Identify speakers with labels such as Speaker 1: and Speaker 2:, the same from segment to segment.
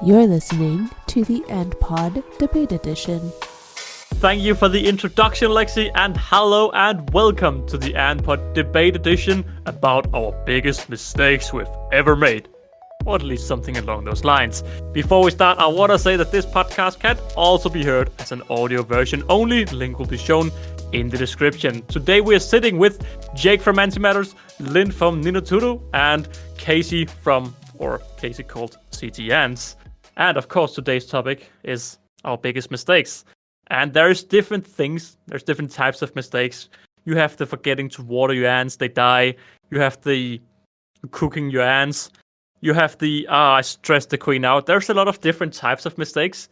Speaker 1: You're listening to the AntPod Debate Edition.
Speaker 2: Thank you for the introduction, Lexi, and hello and welcome to the AntPod Debate Edition about our biggest mistakes we've ever made. Or at least something along those lines. Before we start, I want to say that this podcast can also be heard as an audio version only. The link will be shown in the description. Today we are sitting with Jake from Antimatters, Lynn from Ninoturo, and Casey called CT Ants. And of course, today's topic is our biggest mistakes. And there's different things. There's different types of mistakes. You have the forgetting to water your ants, they die. You have the cooking your ants. You have the, I stressed the queen out. There's a lot of different types of mistakes.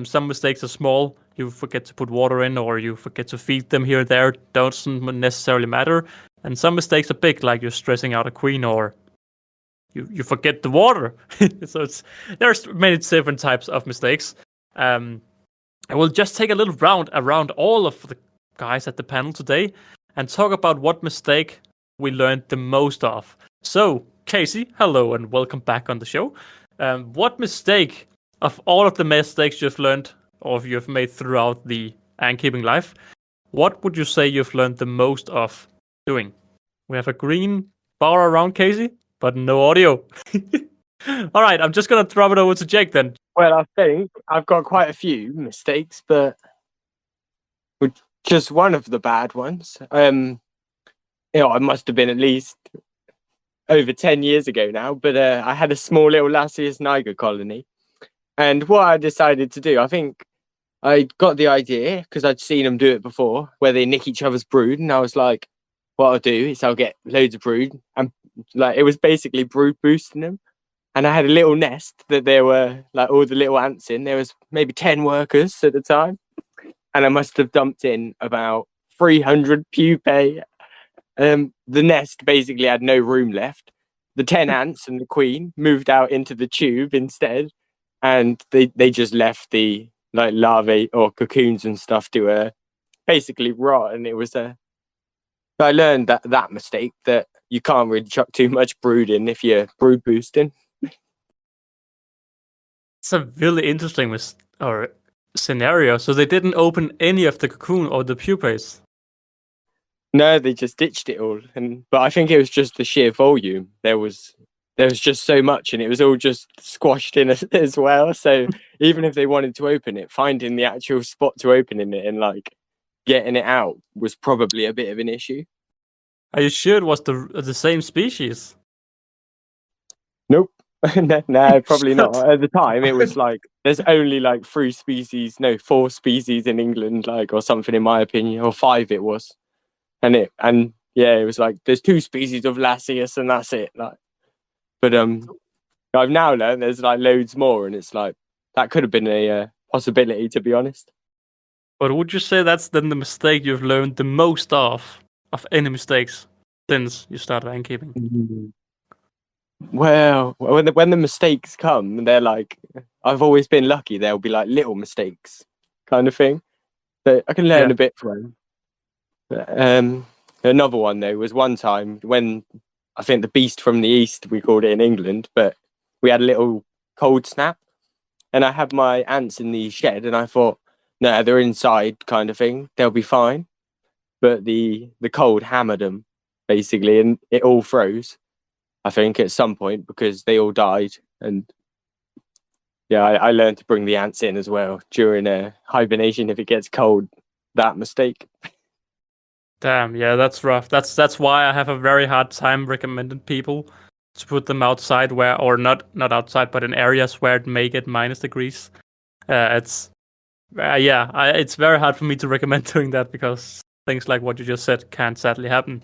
Speaker 2: Some mistakes are small. You forget to put water in, or you forget to feed them here and there. Doesn't necessarily matter. And some mistakes are big, like you're stressing out a queen, or you forget the water. So there's many different types of mistakes. I will just take a little round around all of the guys at the panel today and talk about what mistake we learned the most of. So, Casey, hello and welcome back on the show. What mistake of all of the mistakes you've learned or you've made throughout the ant-keeping life, what would you say you've learned the most of doing? We have a green bar around Casey, but no audio. All right, I'm just going to throw it over to Jake then.
Speaker 3: Well, I think I've got quite a few mistakes, but just one of the bad ones. It must have been at least over 10 years ago now, but I had a small little Lasius niger colony. And what I decided to do, I think I got the idea because I'd seen them do it before, where they nick each other's brood. And I was like, what I'll do is I'll get loads of brood. And like, it was basically brood boosting them. And I had a little nest that there were like all the little ants in. There was maybe 10 workers at the time. And I must have dumped in about 300 pupae. The nest basically had no room left. The 10 ants and the queen moved out into the tube instead. And they just left the like larvae or cocoons and stuff to basically rot. And it was I learned that mistake, that you can't really chuck too much brood in if you're brood boosting.
Speaker 2: It's a really interesting scenario. So they didn't open any of the cocoon or the pupae.
Speaker 3: No, they just ditched it all. But I think it was just the sheer volume. There was just so much, and it was all just squashed in as well. So even if they wanted to open it, finding the actual spot to open in it and like getting it out was probably a bit of an issue.
Speaker 2: Are you sure it was the same species?
Speaker 3: Nope. No, probably not. At the time, it was like there's only like 4 species in England, like, or something, in my opinion, or 5 it was. And it was like there's 2 species of Lasius and that's it. Like, but I've now learned there's like loads more, and it's like that could have been a possibility, to be honest.
Speaker 2: But would you say that's then the mistake you've learned the most of any mistakes since you started ant keeping?
Speaker 3: Well, when the mistakes come, they're like, I've always been lucky. There'll be like little mistakes, kind of thing. So I can learn a bit from. Another one though was one time when I think the beast from the east, we called it in England, but we had a little cold snap, and I had my ants in the shed, and I thought, no, they're inside, kind of thing. They'll be fine. But the cold hammered them basically, and it all froze. I think at some point because they all died, and I learned to bring the ants in as well during hibernation if it gets cold. That mistake.
Speaker 2: Damn, yeah, that's rough. That's why I have a very hard time recommending people to put them outside or not outside, but in areas where it may get -degrees. It's very hard for me to recommend doing that because things like what you just said can't sadly happen.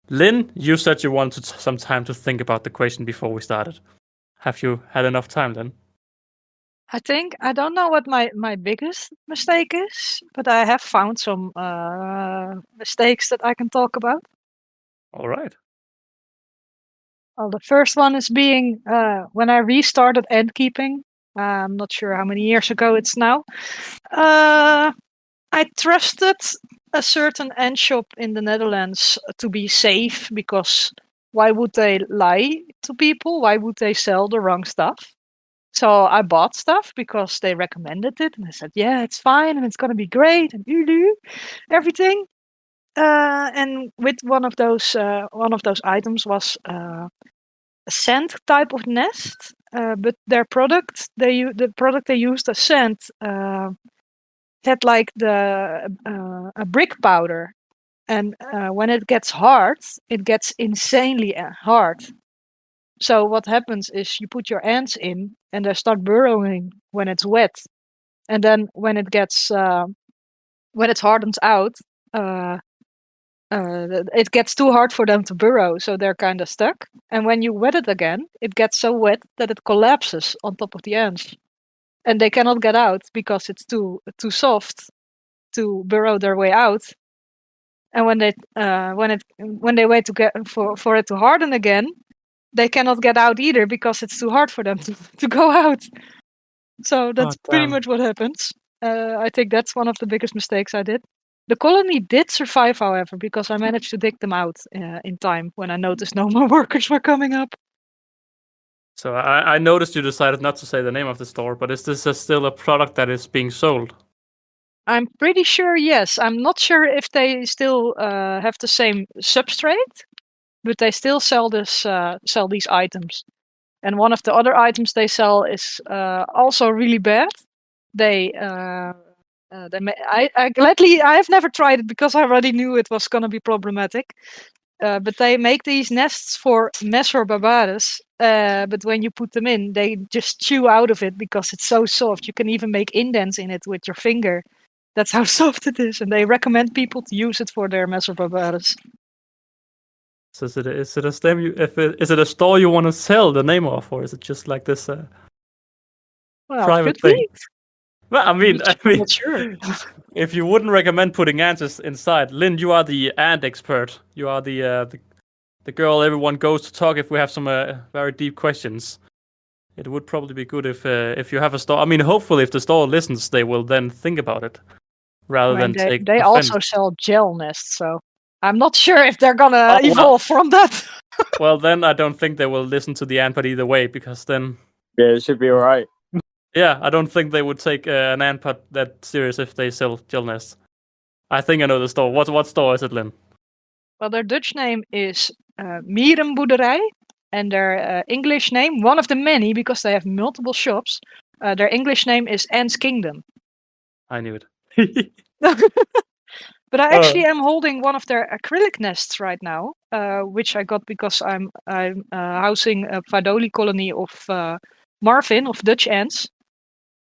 Speaker 2: Lynn, you said you wanted some time to think about the question before we started. Have you had enough time then?
Speaker 4: I don't know what my biggest mistake is, but I have found some mistakes that I can talk about.
Speaker 2: All right.
Speaker 4: Well, the first one is being when I restarted ant keeping. I'm not sure how many years ago it's now. I trusted a certain ant shop in the Netherlands to be safe, because why would they lie to people? Why would they sell the wrong stuff? So I bought stuff because they recommended it, and I said, "Yeah, it's fine, and it's gonna be great, and everything." And with one of those items was a scent type of nest, but their product the product they used as scent had like a brick powder, and when it gets hard, it gets insanely hard. So what happens is you put your ants in, and they start burrowing when it's wet, and then when it hardens out, it gets too hard for them to burrow, so they're kind of stuck. And when you wet it again, it gets so wet that it collapses on top of the ants, and they cannot get out because it's too soft to burrow their way out. And when they wait to get for it to harden again, they cannot get out either because it's too hard for them to go out. So that's pretty
Speaker 2: damn.
Speaker 4: much what happens. I think that's one of the biggest mistakes I did. The colony did survive, however, because I managed to dig them out in time when I noticed no more workers were coming up.
Speaker 2: So I noticed you decided not to say the name of the store, but is this still a product that is being sold?
Speaker 4: I'm pretty sure, yes. I'm not sure if they still have the same substrate, but they still sell these items. And one of the other items they sell is also really bad. I've never tried it because I already knew it was gonna be problematic. But they make these nests for Mesor but when you put them in, they just chew out of it because it's so soft. You can even make indents in it with your finger. That's how soft it is, and they recommend people to use it for their Mesor.
Speaker 2: So is it a stem? Is it a store you want to sell the name of, or is it just like this private thing? Well, I mean,
Speaker 4: not sure.
Speaker 2: If you wouldn't recommend putting ants inside, Lynn, you are the ant expert. You are the girl everyone goes to talk if we have some very deep questions. It would probably be good if you have a store. I mean, hopefully, if the store listens, they will then think about it rather than take.
Speaker 4: They
Speaker 2: offense.
Speaker 4: also sell gel nests, so I'm not sure if they're gonna evolve from that.
Speaker 2: Well, then I don't think they will listen to the Antpod either way, because then.
Speaker 3: Yeah, it should be alright.
Speaker 2: Yeah, I don't think they would take an Antpod that serious if they sell gel nests. I think I know the store. What store is it, Lynn?
Speaker 4: Well, their Dutch name is Mierenboerderij, and their English name, one of the many because they have multiple shops, their English name is Ant's Kingdom.
Speaker 2: I knew it.
Speaker 4: But I actually am holding one of their acrylic nests right now, which I got because I'm housing a Fadoli colony of Marvin, of Dutch ants.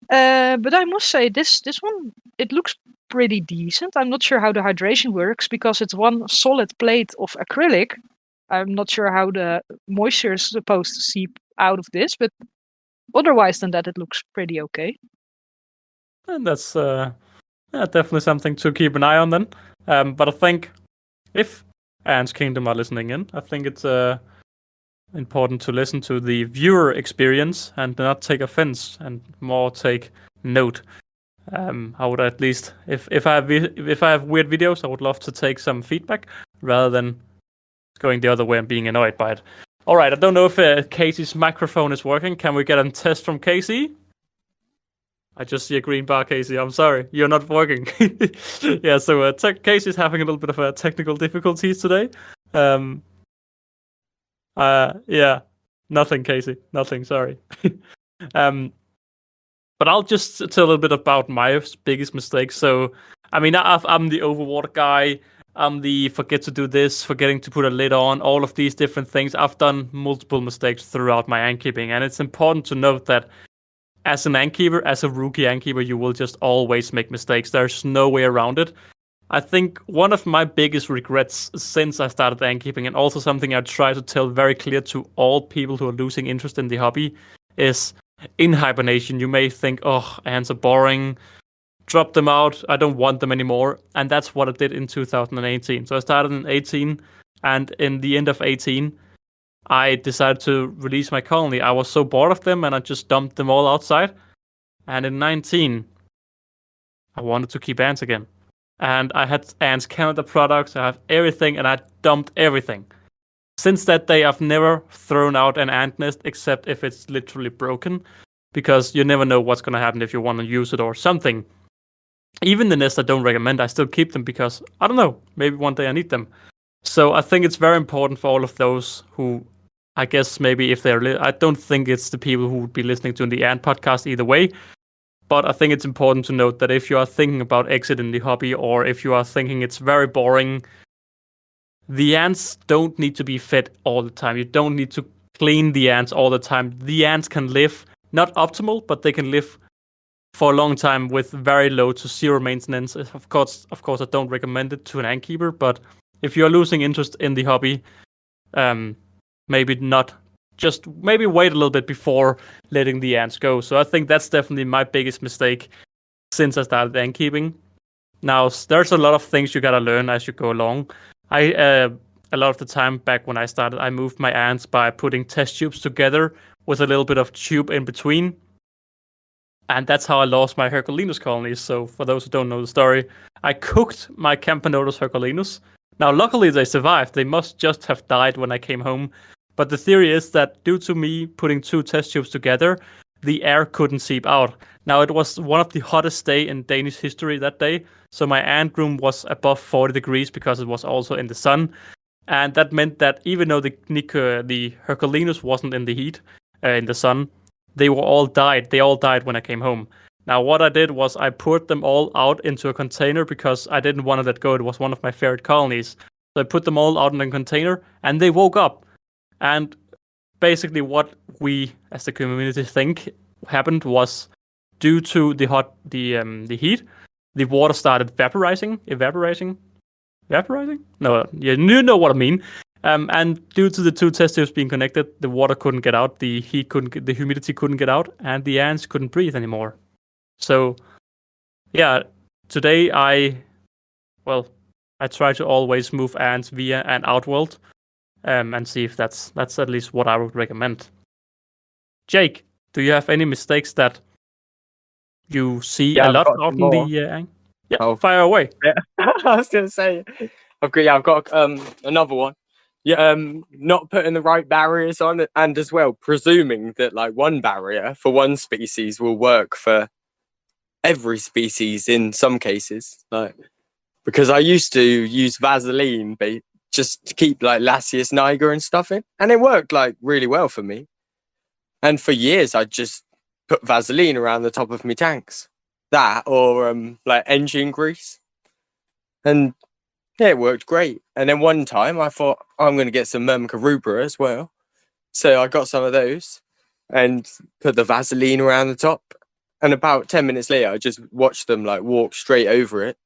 Speaker 4: But I must say, this one, it looks pretty decent. I'm not sure how the hydration works because it's one solid plate of acrylic. I'm not sure how the moisture is supposed to seep out of this, but otherwise than that, it looks pretty okay.
Speaker 2: And that's definitely something to keep an eye on then. But I think if Ant's Kingdom are listening in, I think it's important to listen to the viewer experience and not take offense and more take note. I would at least, if I have weird videos, I would love to take some feedback rather than going the other way and being annoyed by it. All right, I don't know if Casey's microphone is working. Can we get a test from Casey? I just see a green bar, Casey. I'm sorry, you're not working. Yeah, so Casey's having a little bit of technical difficulties today. Yeah, nothing, Casey. Nothing, sorry. But I'll just tell a little bit about my biggest mistakes. So, I mean, I'm the overwater guy. I'm the forget to do this, forgetting to put a lid on, all of these different things. I've done multiple mistakes throughout my ant keeping, and it's important to note that as an ant keeper, as a rookie ant keeper, you will just always make mistakes. There's no way around it. I think one of my biggest regrets since I started ant keeping, and also something I try to tell very clear to all people who are losing interest in the hobby, is in hibernation, you may think, oh, ants are boring, drop them out, I don't want them anymore. And that's what I did in 2018. So I started in 18, and in the end of 18, I decided to release my colony. I was so bored of them, and I just dumped them all outside. And in 19, I wanted to keep ants again. And I had Ants Canada products, I have everything, and I dumped everything. Since that day, I've never thrown out an ant nest except if it's literally broken. because you never know what's going to happen if you want to use it or something. Even the nests I don't recommend, I still keep them because, I don't know, maybe one day I need them. So I think it's very important for all of those who, I guess maybe if they're, I don't think it's the people who would be listening to the Ant podcast either way, but I think it's important to note that if you are thinking about exiting the hobby, or if you are thinking it's very boring, the ants don't need to be fed all the time. You don't need to clean the ants all the time. The ants can live, not optimal, but they can live for a long time with very low to zero maintenance. Of course, I don't recommend it to an ant keeper, but if you're losing interest in the hobby, maybe not. Just maybe wait a little bit before letting the ants go. So I think that's definitely my biggest mistake since I started ant keeping. Now, there's a lot of things you gotta learn as you go along. A lot of the time back when I started, I moved my ants by putting test tubes together with a little bit of tube in between. And that's how I lost my Herculinus colonies. So for those who don't know the story, I cooked my Camponotus Herculinus. Now, luckily they survived. They must just have died when I came home. But the theory is that due to me putting 2 test tubes together, the air couldn't seep out. Now, it was one of the hottest days in Danish history that day. So my ant room was above 40 degrees because it was also in the sun. And that meant that even though the Herculinus wasn't in the heat, in the sun, they all died. They all died when I came home. Now, what I did was I poured them all out into a container because I didn't want to let go. It was one of my favorite colonies. So I put them all out in a container and they woke up. And basically what we as the community think happened was due to the heat, the water started evaporating? No, you know what I mean. And due to the 2 test tubes being connected, the water couldn't get out, the humidity couldn't get out, and the ants couldn't breathe anymore. So, yeah, today I try to always move ants via an outworld, and see if that's at least what I would recommend. Jake, do you have any mistakes that you see a lot out in the Yeah, fire away.
Speaker 3: Yeah. I was going to say, I've got another one. Yeah, not putting the right barriers on it, and as well presuming that like one barrier for one species will work for every species in some cases. Like, because I used to use Vaseline just to keep like Lasius niger and stuff in, and it worked like really well for me. And for years, I just put Vaseline around the top of my tanks, that or like engine grease, and yeah, it worked great. And then one time I thought, I'm going to get some Myrmica rubra as well. So I got some of those and put the Vaseline around the top. And about 10 minutes later, I just watched them like walk straight over it.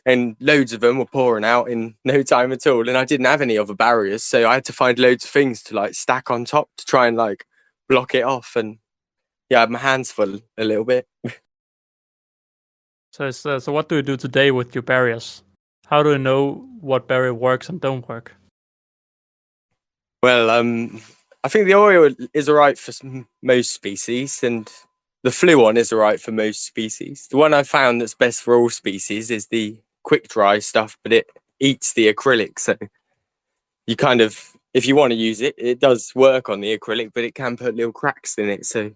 Speaker 3: And loads of them were pouring out in no time at all. And I didn't have any other barriers. So I had to find loads of things to like stack on top to try and like block it off. And yeah, I had my hands full a little bit.
Speaker 2: So what do you do today with your barriers? How do you know what barrier works and don't work?
Speaker 3: Well, I think the oil is alright for most species, and the Fluon is alright for most species. The one I found that's best for all species is the quick dry stuff, but it eats the acrylic. So you kind of, if you want to use it, it does work on the acrylic, but it can put little cracks in it. So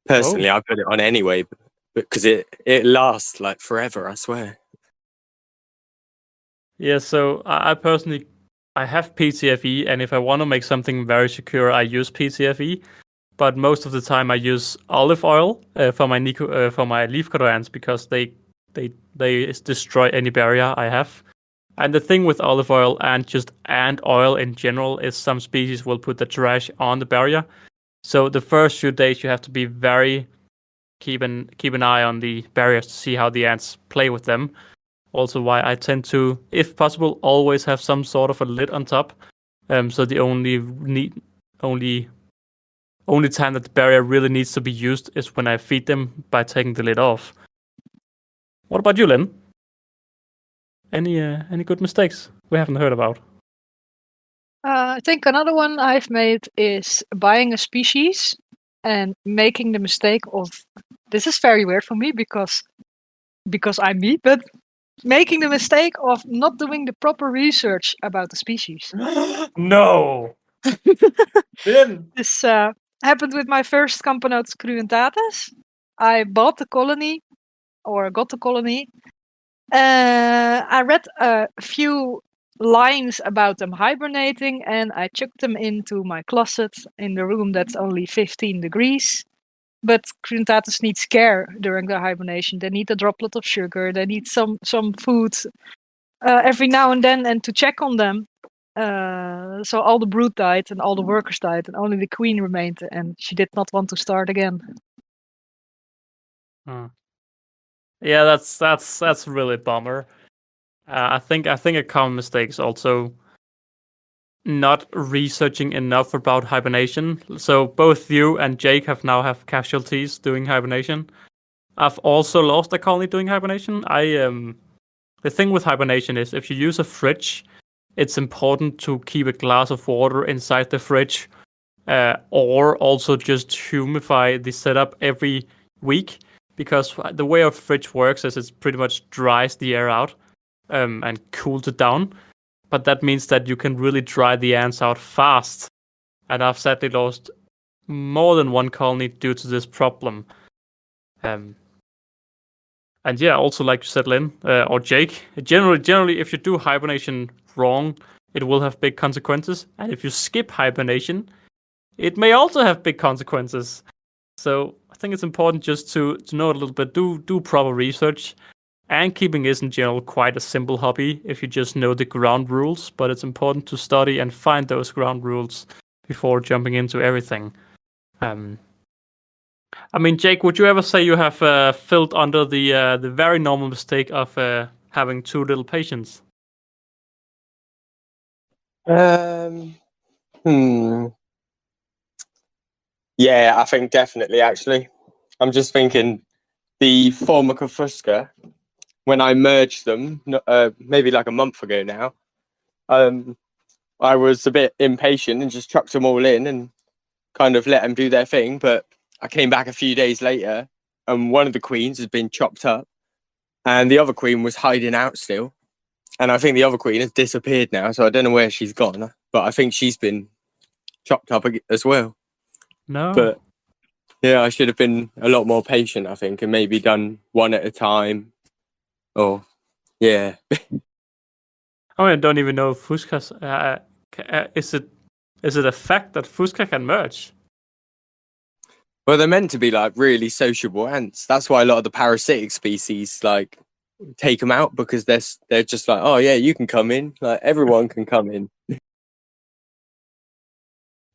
Speaker 3: personally, I put it on anyway, because it lasts like forever, I swear.
Speaker 2: Yeah, so I personally, I have PTFE, and if I want to make something very secure, I use PTFE. But most of the time, I use olive oil for my leafcutter ants because they destroy any barrier I have. And the thing with olive oil and just ant oil in general is some species will put the trash on the barrier. So the first few days, you have to be very keep an eye on the barriers to see how the ants play with them. Also, why I tend to, if possible, always have some sort of a lid on top. So the only time that the barrier really needs to be used is when I feed them by taking the lid off. What about you, Lynn? Any good mistakes we haven't heard about?
Speaker 4: I think another one I've made is buying a species and making the mistake of, this is very weird for me because I'm me, but making the mistake of not doing the proper research about the species.
Speaker 2: No. Lynn.
Speaker 4: happened with my first Camponotus cruentatus. I bought the colony, or got the colony. I read a few lines about them hibernating, and I chucked them into my closet in the room that's only 15 degrees. But cruentatus needs care during their hibernation. They need a droplet of sugar. They need some food every now and then, and to check on them. So all the brood died and all the workers died, and only the queen remained, and she did not want to start again.
Speaker 2: Yeah, that's really a bummer. I think a common mistake is also not researching enough about hibernation. So both you and Jake have casualties doing hibernation. I've also lost a colony doing hibernation. The thing with hibernation is if you use a fridge, it's important to keep a glass of water inside the fridge, or also just humidify the setup every week, because the way a fridge works is it pretty much dries the air out and cools it down. But that means that you can really dry the ants out fast. And I've sadly lost more than one colony due to this problem. And yeah, also like you said, Lynn, or Jake, generally, if you do hibernation wrong, it will have big consequences. And if you skip hibernation, it may also have big consequences. So I think it's important just to know a little bit, do proper research. And keeping is in general quite a simple hobby if you just know the ground rules, but it's important to study and find those ground rules before jumping into everything. I mean, Jake, would you ever say you have filled under the very normal mistake of having too little patience?
Speaker 3: Yeah, I think definitely, actually. I'm just thinking the Formica fusca, when I merged them, maybe like a month ago now, I was a bit impatient and just chucked them all in and kind of let them do their thing. But I came back a few days later and one of the queens has been chopped up and the other queen was hiding out still. And I think the other queen has disappeared now, so I don't know where she's gone, but I think she's been chopped up as well.
Speaker 2: No.
Speaker 3: But yeah, I should have been a lot more patient, I think, and maybe done one at a time. Oh, yeah.
Speaker 2: I mean, I don't even know if fuscas. Is it a fact that fusca can merge?
Speaker 3: Well, they're meant to be like really sociable ants. That's why a lot of the parasitic species like take them out, because they're just like, oh yeah, you can come in. Like everyone can come in.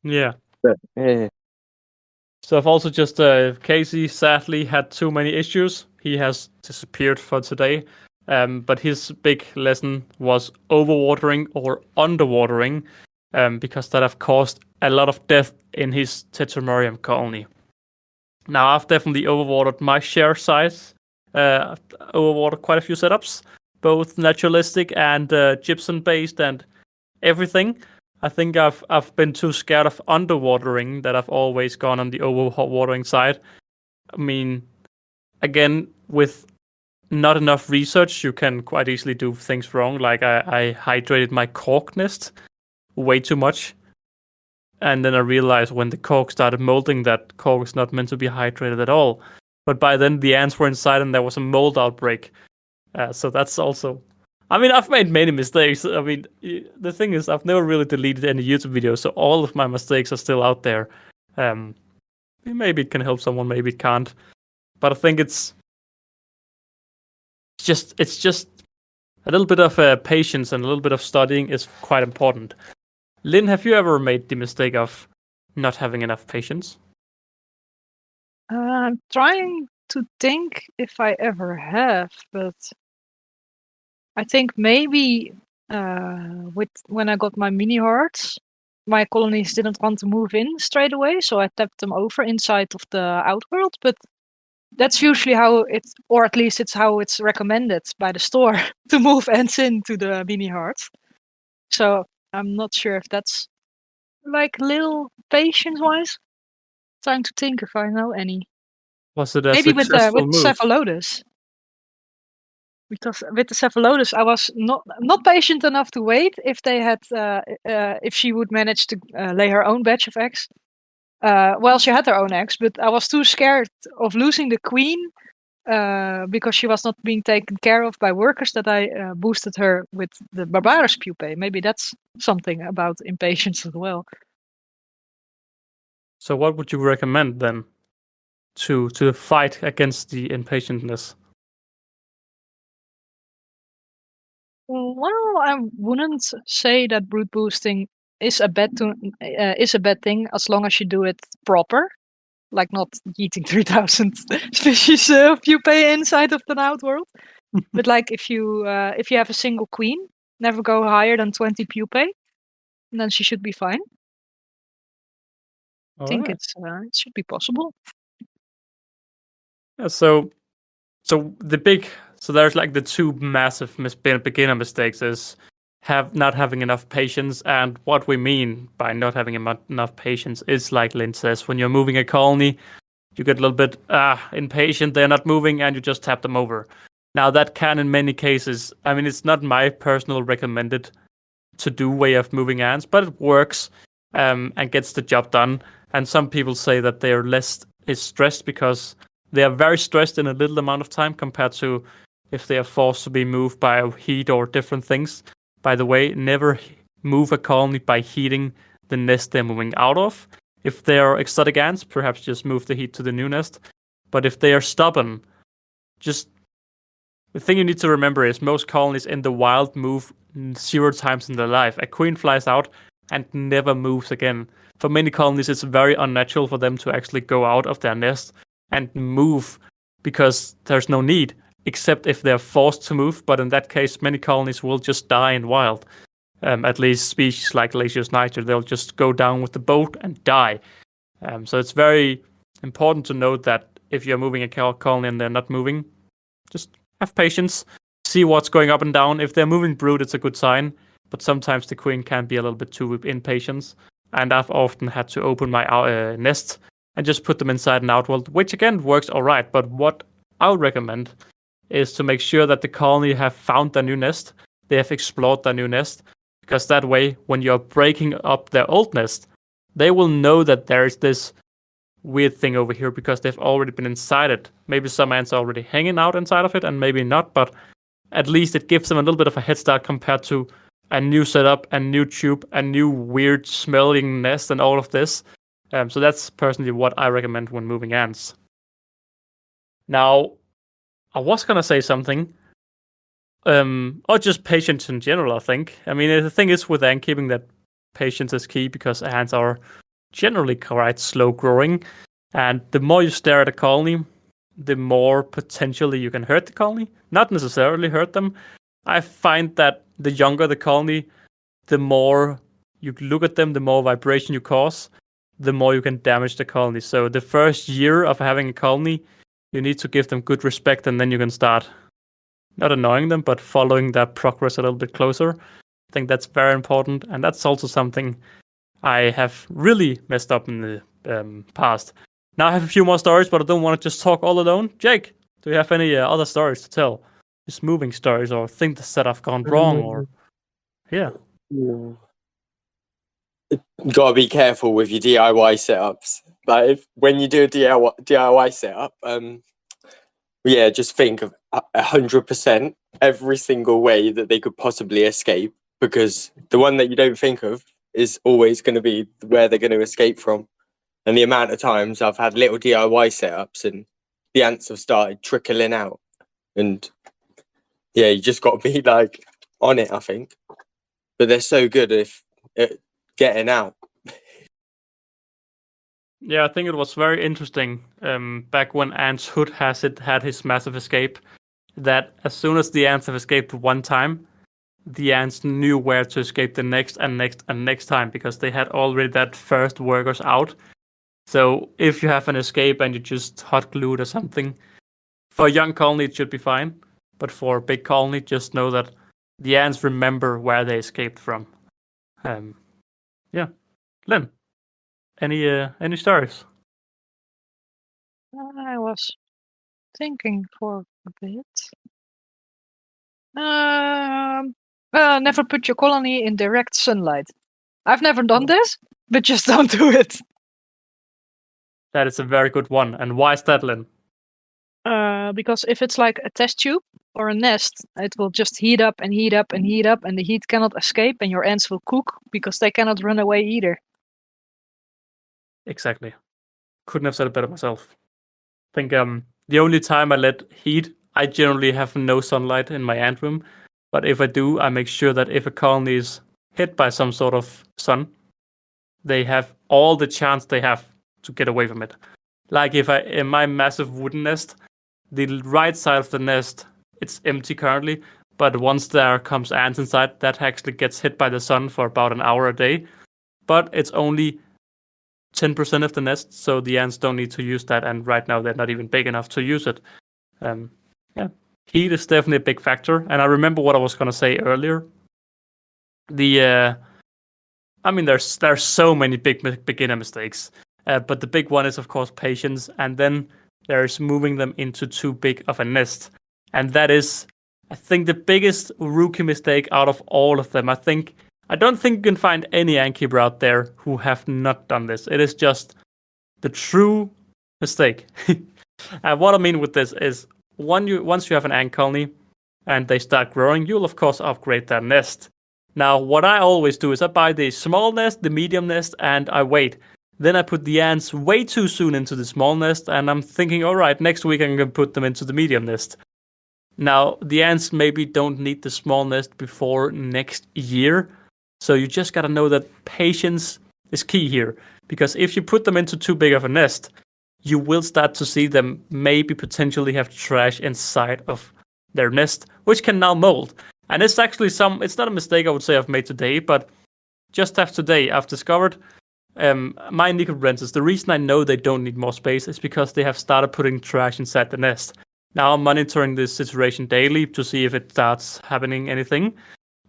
Speaker 2: Yeah.
Speaker 3: But, yeah.
Speaker 2: So I've also just Casey sadly had too many issues. He has disappeared for today. But his big lesson was overwatering or underwatering, because that have caused a lot of death in his Tetramarium colony. Now I've definitely overwatered my share size. I've overwatered quite a few setups, both naturalistic and gypsum based and everything. I think I've been too scared of underwatering that I've always gone on the overwatering side. I mean, again, with not enough research, you can quite easily do things wrong. Like I hydrated my cork nest way too much. And then I realized when the cork started molding that cork is not meant to be hydrated at all. But by then the ants were inside and there was a mold outbreak. So that's also... I mean, I've made many mistakes. I mean, the thing is, I've never really deleted any YouTube videos, so all of my mistakes are still out there. Maybe it can help someone, maybe it can't. But I think it's just a little bit of patience and a little bit of studying is quite important. Lynn, have you ever made the mistake of not having enough patience?
Speaker 4: I'm trying to think if I ever have, but I think maybe when I got my mini hearts, my colonies didn't want to move in straight away, so I tapped them over inside of the outworld. But that's usually how it's, or at least it's how it's recommended by the store to move ants into the mini hearts. So I'm not sure if that's like little patience-wise. Trying to think if I know any.
Speaker 2: Was it a
Speaker 4: Maybe with
Speaker 2: successful move?
Speaker 4: Cephalotus. Because with the Cephalotus, I was not patient enough to wait if they had if she would manage to lay her own batch of eggs. Well, she had her own eggs, but I was too scared of losing the queen because she was not being taken care of by workers that I boosted her with the Barbarus pupae. Maybe that's something about impatience as well.
Speaker 2: So what would you recommend then to fight against the impatientness?
Speaker 4: Well, I wouldn't say that brood boosting is a bad thing as long as you do it proper, like not eating 3,000 species of pupae inside of the outworld. But like if you have a single queen, never go higher than 20 pupae, and then she should be fine. I think it should be possible.
Speaker 2: Yeah, so there's like the two massive beginner mistakes is not having enough patience, and what we mean by not having enough patience is, like Lynn says, when you're moving a colony, you get a little bit impatient, they're not moving, and you just tap them over. Now that can, in many cases, I mean, it's not my personal recommended to do way of moving ants, but it works and gets the job done. And some people say that they're less stressed because they are very stressed in a little amount of time compared to if they are forced to be moved by heat or different things. By the way, never move a colony by heating the nest they're moving out of. If they are exotic ants, perhaps just move the heat to the new nest. But if they are stubborn, just the thing you need to remember is most colonies in the wild move 0 times in their life. A queen flies out and never moves again. For many colonies, it's very unnatural for them to actually go out of their nest and move because there's no need, except if they're forced to move. But in that case, many colonies will just die in wild. At least species like Lasius niger, they'll just go down with the boat and die. So it's very important to note that if you're moving a colony and they're not moving, just have patience, see what's going up and down. If they're moving brood, it's a good sign, but sometimes the queen can be a little bit too impatient. And I've often had to open my nest and just put them inside an outworld, which again works all right. But what I would recommend is to make sure that the colony have found their new nest, they have explored their new nest, because that way, when you're breaking up their old nest, they will know that there is this weird thing over here because they've already been inside it. Maybe some ants are already hanging out inside of it, and maybe not, but at least it gives them a little bit of a head start compared to a new setup, a new tube, a new weird smelling nest, and all of this. So that's personally what I recommend when moving ants. Now, I was gonna say something, or just patience in general, I think. I mean, the thing is with ant keeping that patience is key because ants are generally quite slow growing, and the more you stare at a colony, the more potentially you can hurt the colony. Not necessarily hurt them. I find that the younger the colony, the more you look at them, the more vibration you cause, the more you can damage the colony. So the first year of having a colony, you need to give them good respect, and then you can start not annoying them, but following their progress a little bit closer. I think that's very important, and that's also something I have really messed up in the past. Now I have a few more stories, but I don't want to just talk all alone. Jake, do you have any other stories to tell? Just moving stories or things that have gone wrong, or yeah.
Speaker 3: You gotta be careful with your DIY setups. Like when you do a DIY setup, just think of 100% every single way that they could possibly escape, because the one that you don't think of is always going to be where they're going to escape from. And the amount of times I've had little DIY setups and the ants have started trickling out, and yeah, you just got to be like on it, I think. But they're so good at getting out.
Speaker 2: Yeah, I think it was very interesting back when Ants Hood had his massive escape, that as soon as the ants have escaped one time, the ants knew where to escape the next and next and next time, because they had already that first workers out. So if you have an escape and you just hot glued or something, for a young colony it should be fine, but for a big colony, just know that the ants remember where they escaped from. Yeah, Lynn, any stories?
Speaker 4: I was thinking for a bit. Never put your colony in direct sunlight. I've never done this, but just don't do it.
Speaker 2: That is a very good one. And why is that, Lynn?
Speaker 4: Because if it's like a test tube or a nest, it will just heat up and heat up and heat up, and the heat cannot escape, and your ants will cook because they cannot run away either.
Speaker 2: Exactly. Couldn't have said it better myself. I think the only time I let heat, I generally have no sunlight in my ant room. But if I do, I make sure that if a colony is hit by some sort of sun, they have all the chance they have to get away from it. Like if in my massive wooden nest, the right side of the nest, it's empty currently, but once there comes ants inside, that actually gets hit by the sun for about an hour a day. But it's only 10% of the nest, so the ants don't need to use that, and right now they're not even big enough to use it. Heat is definitely a big factor, and I remember what I was going to say earlier. There's so many big beginner mistakes, but the big one is of course patience, and then there's moving them into too big of a nest, and that is, I think, the biggest rookie mistake out of all of them. I don't think you can find any ant keeper out there who have not done this. It is just the true mistake. And what I mean with this is, once you have an ant colony and they start growing, you'll of course upgrade their nest. Now, what I always do is I buy the small nest, the medium nest, and I wait. Then I put the ants way too soon into the small nest, and I'm thinking, all right, next week I'm going to put them into the medium nest. Now, the ants maybe don't need the small nest before next year, so you just got to know that patience is key here. Because if you put them into too big of a nest, you will start to see them maybe potentially have trash inside of their nest, which can now mold. And it's actually it's not a mistake I would say I've made today, but just today I've discovered my Nicobrenthes, the reason I know they don't need more space is because they have started putting trash inside the nest. Now I'm monitoring this situation daily to see if it starts happening anything.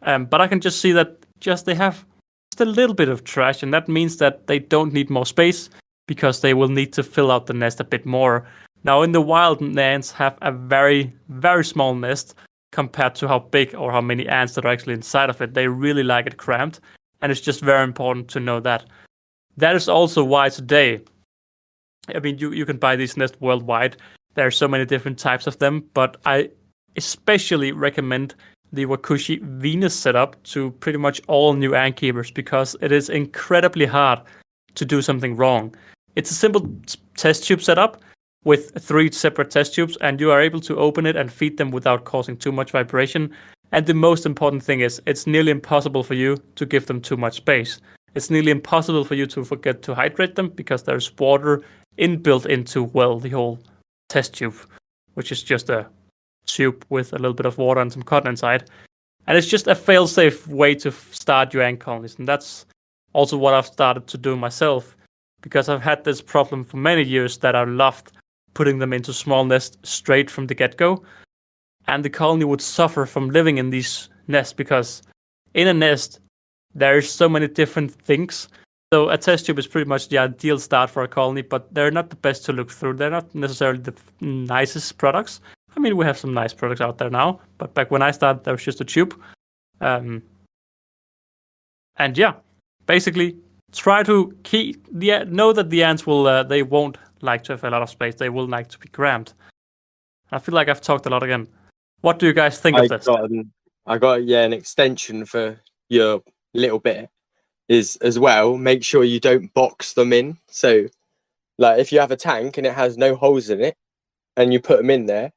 Speaker 2: But I can just see that they have just a little bit of trash, and that means that they don't need more space because they will need to fill out the nest a bit more. Now in the wild, ants have a very, very small nest compared to how big or how many ants that are actually inside of it. They really like it cramped, and it's just very important to know that. That is also why today, I mean, you can buy these nests worldwide. There are so many different types of them, but I especially recommend the Wakushi Venus setup to pretty much all new ant keepers because it is incredibly hard to do something wrong. It's a simple test tube setup with 3 separate test tubes, and you are able to open it and feed them without causing too much vibration. And the most important thing is, it's nearly impossible for you to give them too much space. It's nearly impossible for you to forget to hydrate them because there's water inbuilt into, the whole test tube, which is just a tube with a little bit of water and some cotton inside. And it's just a fail-safe way to start your ant colonies. And that's also what I've started to do myself, because I've had this problem for many years that I loved putting them into small nests straight from the get-go. And the colony would suffer from living in these nests because in a nest, there's so many different things. So a test tube is pretty much the ideal start for a colony, but they're not the best to look through. They're not necessarily the nicest products. I mean, we have some nice products out there now, but back when I started, there was just a tube. And yeah, basically, try to know that the ants they won't like to have a lot of space. They will like to be cramped. I feel like I've talked a lot again. What do you guys think of this?
Speaker 3: I got an extension for your little bit is as well. Make sure you don't box them in. So, like, if you have a tank and it has no holes in it, and you put them in there,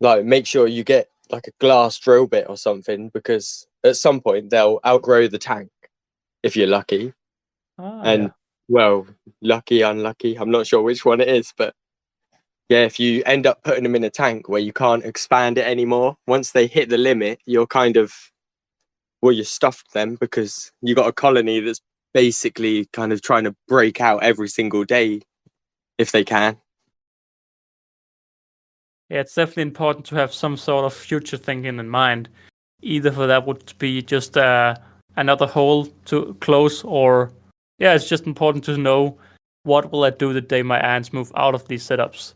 Speaker 3: like, make sure you get like a glass drill bit or something, because at some point they'll outgrow the tank if you're lucky. Lucky, unlucky, I'm not sure which one it is, but yeah, if you end up putting them in a tank where you can't expand it anymore, once they hit the limit, you're you stuffed them, because you got a colony that's basically kind of trying to break out every single day if they can.
Speaker 2: Yeah, it's definitely important to have some sort of future thinking in mind. Either for that would be just another hole to close, or it's just important to know what will I do the day my ants move out of these setups.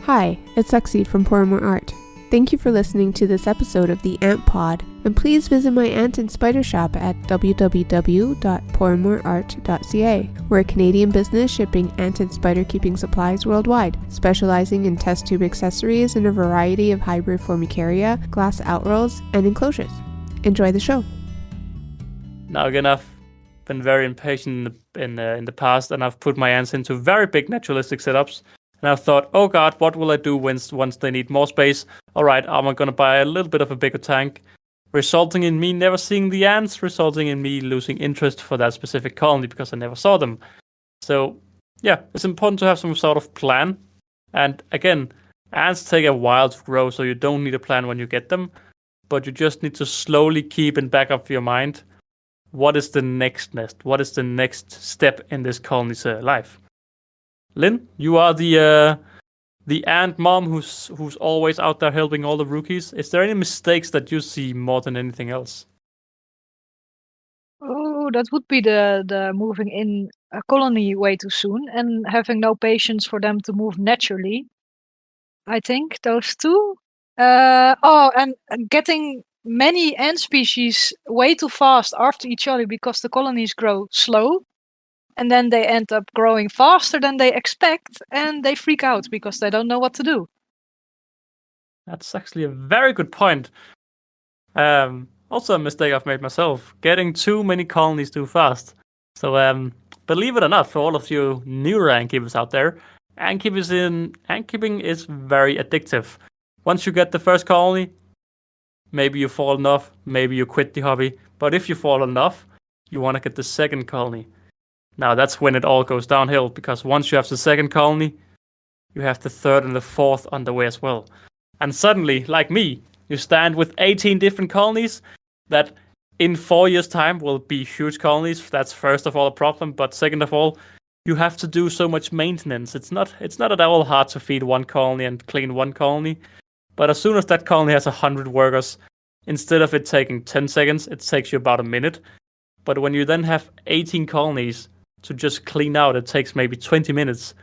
Speaker 1: Hi, it's Lexi from Pour More Art. Thank you for listening to this episode of the Ant Pod, and please visit my ant and spider shop at www.pormoreart.ca. We're a Canadian business shipping ant and spider keeping supplies worldwide, specializing in test tube accessories and a variety of hybrid formicaria, glass outrolls, and enclosures. Enjoy the show.
Speaker 2: Now again, I've been very impatient in the past, and I've put my ants into very big naturalistic setups. And I've thought, oh god, what will I do once they need more space? Alright, I'm going to buy a little bit of a bigger tank, resulting in me never seeing the ants, resulting in me losing interest for that specific colony because I never saw them. So, yeah, it's important to have some sort of plan. And again, ants take a while to grow, so you don't need a plan when you get them, but you just need to slowly keep in back of your mind, what is the next nest? What is the next step in this colony's life? Lynn, you are the ant mom who's always out there helping all the rookies. Is there any mistakes that you see more than anything else?
Speaker 4: Oh, that would be the moving in a colony way too soon and having no patience for them to move naturally. I think those two. And getting many ant species way too fast after each other because the colonies grow slow. And then they end up growing faster than they expect, and they freak out because they don't know what to do.
Speaker 2: That's actually a very good point. Also a mistake I've made myself, getting too many colonies too fast. So believe it or not, for all of you newer ant keepers out there, ant keeping is very addictive. Once you get the first colony, maybe you fall in love, maybe you quit the hobby. But if you fall in love, you want to get the second colony. Now that's when it all goes downhill, because once you have the second colony, you have the third and the fourth on the way as well. And suddenly, like me, you stand with 18 different colonies that in 4 years' time will be huge colonies. That's first of all a problem, but second of all, you have to do so much maintenance. It's not at all hard to feed one colony and clean one colony, but as soon as that colony has 100 workers, instead of it taking 10 seconds, it takes you about a minute. But when you then have 18 colonies to just clean out, it takes maybe 20 minutes.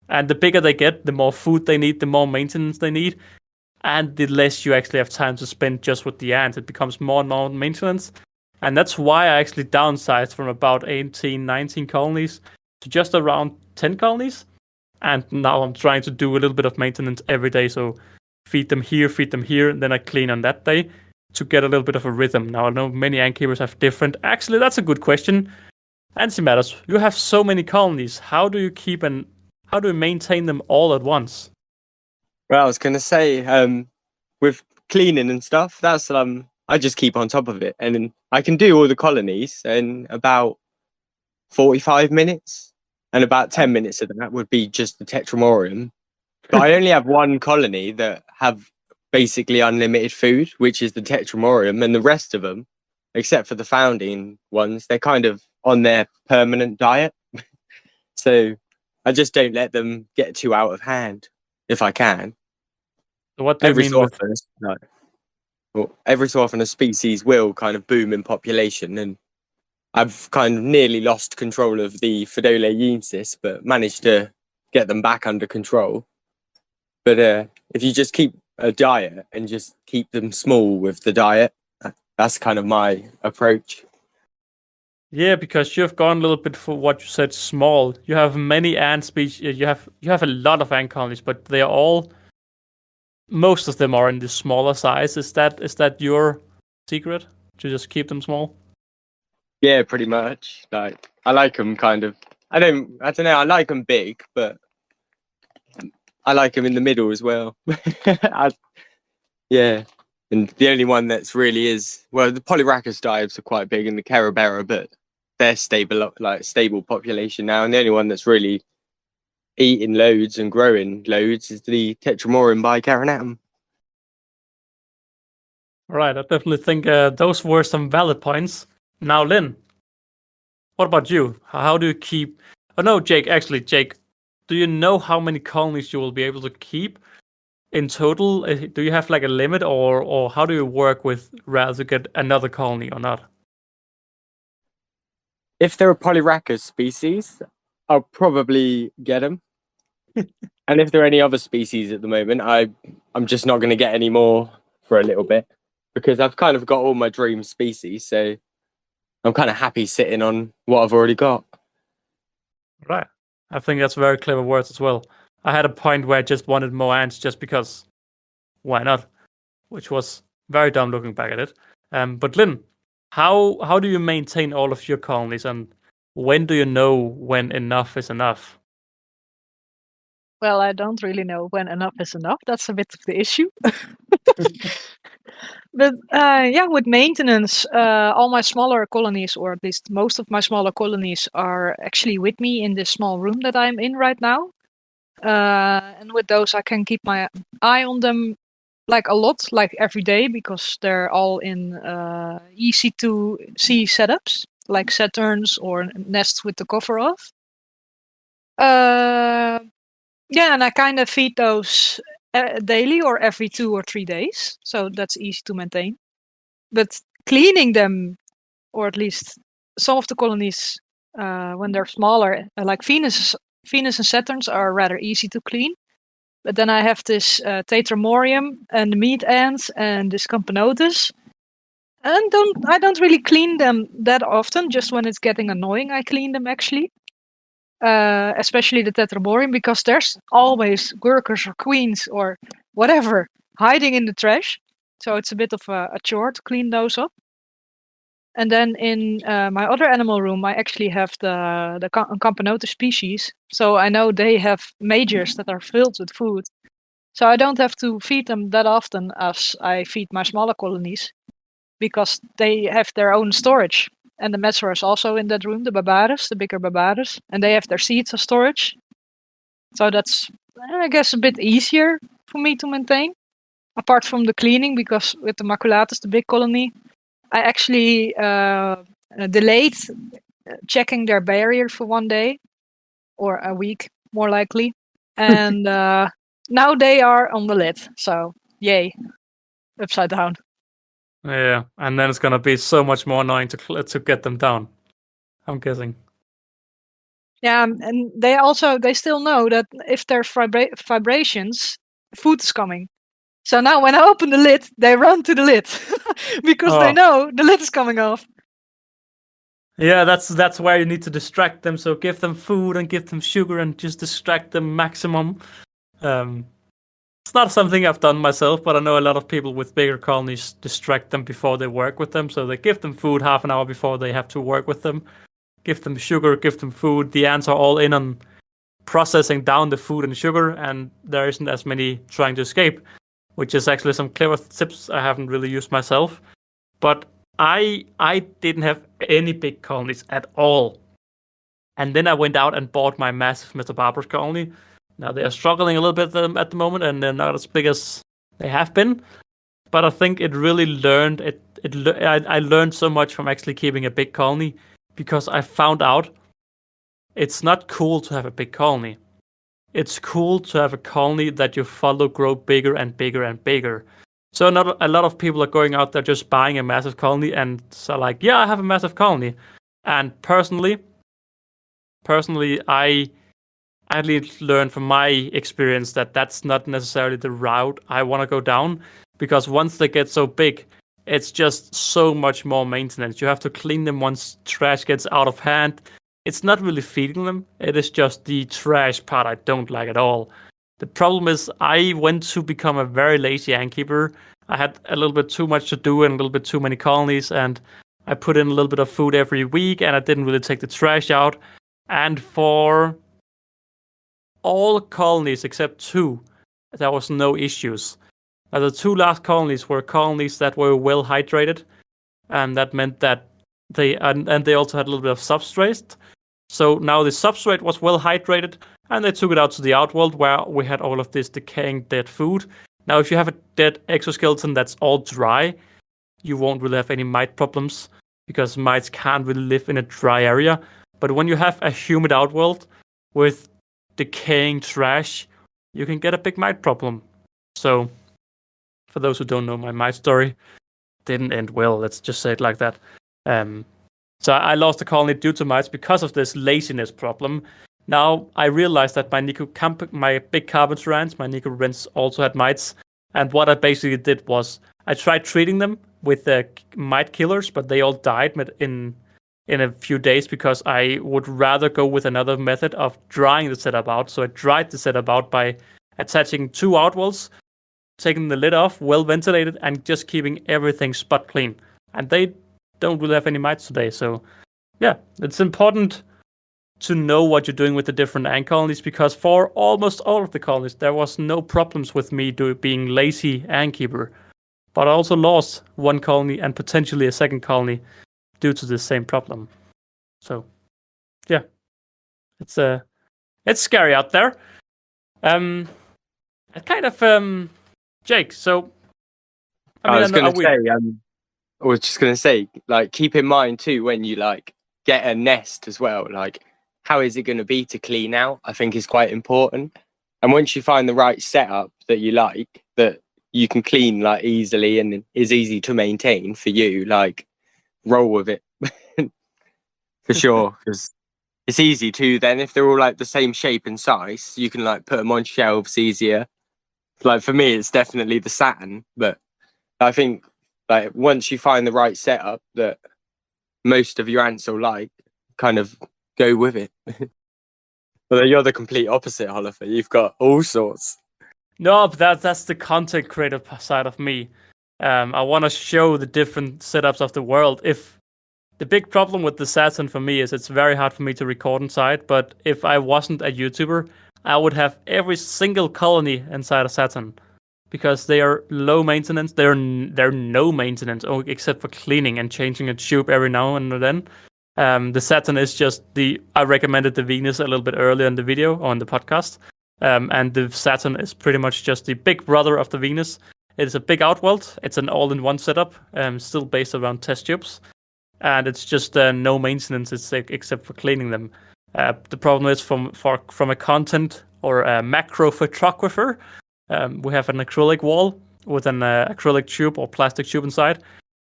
Speaker 2: And the bigger they get, the more food they need, the more maintenance they need, and the less you actually have time to spend just with the ants. It becomes more and more maintenance. And that's why I actually downsized from about 18, 19 colonies to just around 10 colonies. And now I'm trying to do a little bit of maintenance every day. So feed them here, and then I clean on that day to get a little bit of a rhythm. Now I know many ant keepers have different. Actually, that's a good question. Antimatters, you have so many colonies. How do you maintain them all at once?
Speaker 3: Well, I was going to say, with cleaning and stuff, that's I just keep on top of it, and I can do all the colonies in about 45 minutes, and about 10 minutes of that would be just the Tetramorium. But I only have one colony that have basically unlimited food, which is the Tetramorium, and the rest of them, except for the founding ones, they're kind of on their permanent diet. So I just don't let them get too out of hand if I can.
Speaker 2: So what do you mean with...
Speaker 3: every so often a species will kind of boom in population, and I've kind of nearly lost control of the Phodoleuensis, but managed to get them back under control. But if you just keep a diet and just keep them small with the diet, that's kind of my approach.
Speaker 2: Yeah, because you've gone a little bit for what you said, small. You have many ant species. You have a lot of ant colonies, but they are all... Most of them are in the smaller size. Is that your secret, to just keep them small?
Speaker 3: Yeah, pretty much. Like, I like them kind of... I don't know. I like them big, but I like them in the middle as well. Yeah. And the only one that's really is... Well, the Polyrhacus dives are quite big, and the Carabera, but they're stable population now. And the only one that's really eating loads and growing loads is the Tetramorium bicarinatum.
Speaker 2: Right, I definitely think those were some valid points. Now, Lynn, what about you? How do you keep... Oh no, Jake, do you know how many colonies you will be able to keep in total? Do you have like a limit, or how do you work with rather to get another colony or not?
Speaker 3: If they're a Polyrhacus species, I'll probably get them. And if there are any other species at the moment, I'm just not going to get any more for a little bit because I've kind of got all my dream species. So I'm kind of happy sitting on what I've already got.
Speaker 2: Right. I think that's very clever words as well. I had a point where I just wanted more ants just because why not? Which was very dumb looking back at it. But Lynn, how do you maintain all of your colonies, and when do you know when enough is enough?
Speaker 4: Well, I don't really know when enough is enough. That's a bit of the issue. But yeah, with maintenance, all my smaller colonies, or at least most of my smaller colonies, are actually with me in this small room that I'm in right now. And with those, I can keep my eye on them like a lot, like every day, because they're all in easy to see setups, like Saturns or nests with the cover off. Yeah, and I kind of feed those daily or every 2 or 3 days, so that's easy to maintain. But cleaning them, or at least some of the colonies, when they're smaller, like Venus and Saturns, are rather easy to clean. But then I have this Tetramorium and the meat ants and this Camponotus. And I don't really clean them that often, just when it's getting annoying I clean them actually. Especially the Tetramorium, because there's always workers or queens or whatever hiding in the trash. So it's a bit of a chore to clean those up. And then in my other animal room, I actually have the Camponotus species. So I know they have majors that are filled with food. So I don't have to feed them that often as I feed my smaller colonies, because they have their own storage. And the Metzer is also in that room, the Barbarus, the bigger Barbarus, and they have their seeds as storage. So that's, I guess, a bit easier for me to maintain, apart from the cleaning, because with the Maculatus, the big colony, I actually delayed checking their barrier for 1 day, or a week, more likely. And now they are on the lid, so yay, upside down.
Speaker 2: Yeah, and then it's gonna be so much more annoying to get them down, I'm guessing.
Speaker 4: Yeah, and they still know that if there's vibrations, food is coming. So now when I open the lid, they run to the lid because they know the lid is coming off.
Speaker 2: Yeah, that's where you need to distract them. So give them food and give them sugar and just distract them maximum. It's not something I've done myself, but I know a lot of people with bigger colonies distract them before they work with them. So they give them food half an hour before they have to work with them. Give them sugar, give them food. The ants are all in on processing down the food and sugar, and there isn't as many trying to escape, which is actually some clever tips I haven't really used myself. But I didn't have any big colonies at all. And then I went out and bought my massive Mr. Barbarus colony. Now they are struggling a little bit at the moment, and they're not as big as they have been. But I think it really learned I learned so much from actually keeping a big colony, because I found out it's not cool to have a big colony. It's cool to have a colony that you follow grow bigger and bigger and bigger. So not a lot of people are going out there just buying a massive colony and so like, yeah, I have a massive colony. And personally, I at least learned from my experience that that's not necessarily the route I want to go down, because once they get so big, it's just so much more maintenance. You have to clean them once trash gets out of hand. It's not really feeding them. It is just the trash part I don't like at all. The problem is I went to become a very lazy ant keeper. I had a little bit too much to do and a little bit too many colonies, and I put in a little bit of food every week, and I didn't really take the trash out. And for all colonies except 2, there was no issues. Now, the 2 last colonies were colonies that were well hydrated, and that meant that they also had a little bit of substrate. So now the substrate was well hydrated, and they took it out to the outworld where we had all of this decaying dead food. Now, if you have a dead exoskeleton that's all dry, you won't really have any mite problems, because mites can't really live in a dry area. But when you have a humid outworld with decaying trash, you can get a big mite problem. So, for those who don't know, my mite story didn't end well. Let's just say it like that. So I lost the colony due to mites because of this laziness problem. Now I realized that my big carbon strands, my Nicorints also had mites. And what I basically did was I tried treating them with the mite killers, but they all died in a few days because I would rather go with another method of drying the setup out. So I dried the setup out by attaching 2 outwells, taking the lid off, well ventilated, and just keeping everything spot clean. And they don't really have any mites today. So yeah, it's important to know what you're doing with the different ant colonies, because for almost all of the colonies, there was no problems with me being lazy ant keeper. But I also lost one colony and potentially a second colony due to the same problem. So, yeah, it's scary out there. Jake. So,
Speaker 3: I was just gonna say, like, keep in mind too when you like get a nest as well. Like, how is it going to be to clean out? I think is quite important. And once you find the right setup that you like, that you can clean like easily and is easy to maintain for you, like, roll with it for sure. Because it's easy too. Then if they're all like the same shape and size, you can like put them on shelves easier. Like for me, it's definitely the Saturn, but I think like once you find the right setup that most of your ants will like, kind of go with it. But you're the complete opposite, Oliver. You've got all sorts.
Speaker 2: No, but that's the content creator side of me. I want to show the different setups of the world. If the big problem with the Saturn for me is it's very hard for me to record inside, but if I wasn't a YouTuber, I would have every single colony inside a Saturn, because they are low maintenance. They're no maintenance except for cleaning and changing a tube every now and then. The Saturn is just I recommended the Venus a little bit earlier in the video on the podcast. And the Saturn is pretty much just the big brother of the Venus. It's a big outwelt. It's an all-in-one setup, still based around test tubes. And it's just no maintenance except for cleaning them. The problem is from a content or a macro photographer, we have an acrylic wall with an acrylic tube or plastic tube inside,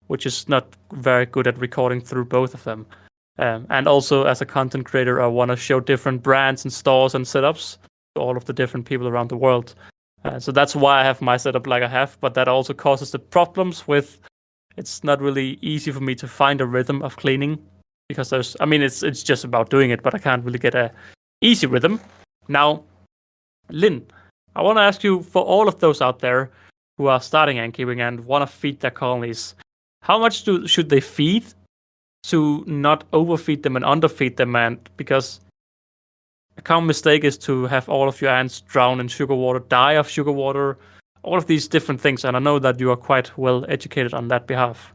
Speaker 2: which is not very good at recording through both of them. And also, as a content creator, I want to show different brands and stores and setups to all of the different people around the world. So that's why I have my setup like I have, but that also causes the problems with it's not really easy for me to find a rhythm of cleaning, because it's just about doing it, but I can't really get a easy rhythm. Now, Lynn, I want to ask you, for all of those out there who are starting ant keeping and want to feed their colonies, how much should they feed to not overfeed them and underfeed them? And because a common mistake is to have all of your ants drown in sugar water, die of sugar water, all of these different things. And I know that you are quite well educated on that behalf.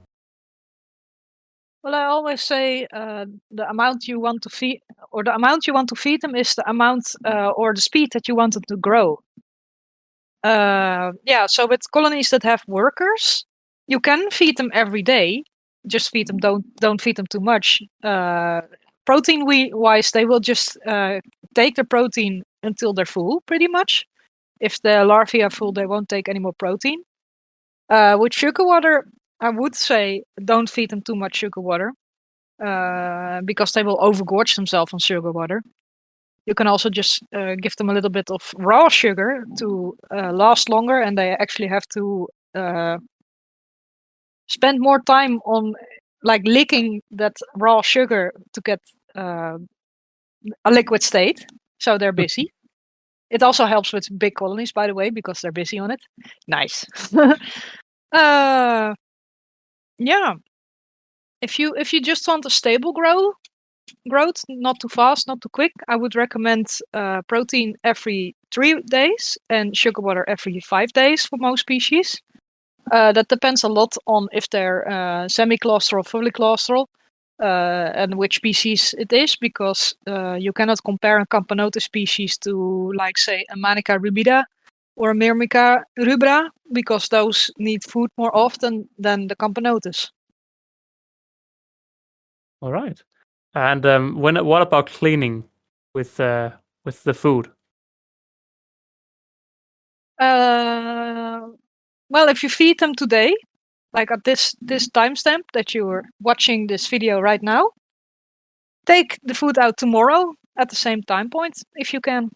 Speaker 4: Well, I always say the amount you want to feed, or the amount you want to feed them, is the amount or the speed that you want them to grow. So with colonies that have workers, you can feed them every day. Just feed them. Don't feed them too much. Protein wise, they will just take the protein until they're full, pretty much. If the larvae are full, they won't take any more protein. With sugar water, I would say don't feed them too much sugar water, because they will overgorge themselves on sugar water. You can also just give them a little bit of raw sugar to last longer, and they actually have to spend more time on like licking that raw sugar to get a liquid state, so they're busy. It also helps with big colonies, by the way, because they're busy on it. Nice. Yeah. If you just want a stable growth, not too fast, not too quick, I would recommend protein every 3 days and sugar water every 5 days for most species. That depends a lot on if they're semi-claustral, fully claustral, and which species it is, because you cannot compare a Camponotus species to, like, say, a Manica rubida or a Myrmica rubra, because those need food more often than the Camponotus.
Speaker 2: All right. And what about cleaning with the food?
Speaker 4: Well, if you feed them today, like at this timestamp that you're watching this video right now, take the food out tomorrow at the same time point if you can.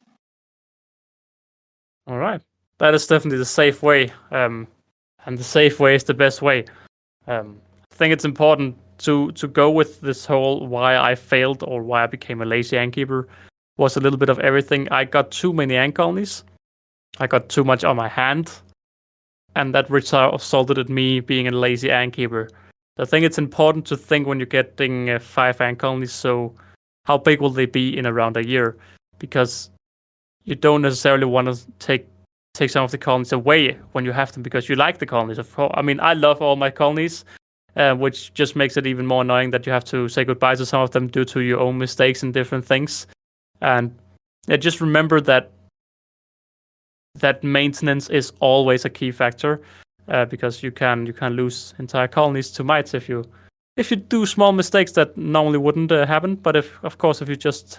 Speaker 2: All right, that is definitely the safe way, and the safe way is the best way. I think it's important to go with this whole why I failed or why I became a lazy ant keeper was a little bit of everything. I got too many ant colonies. I got too much on my hand, and that resulted in me being a lazy ant keeper. I think it's important to think when you're getting 5 ant colonies, so how big will they be in around a year? Because you don't necessarily want to take some of the colonies away when you have them because you like the colonies. I mean, I love all my colonies, which just makes it even more annoying that you have to say goodbye to some of them due to your own mistakes and different things. And just remember that maintenance is always a key factor, because you can lose entire colonies to mites if you do small mistakes that normally wouldn't happen. But if you just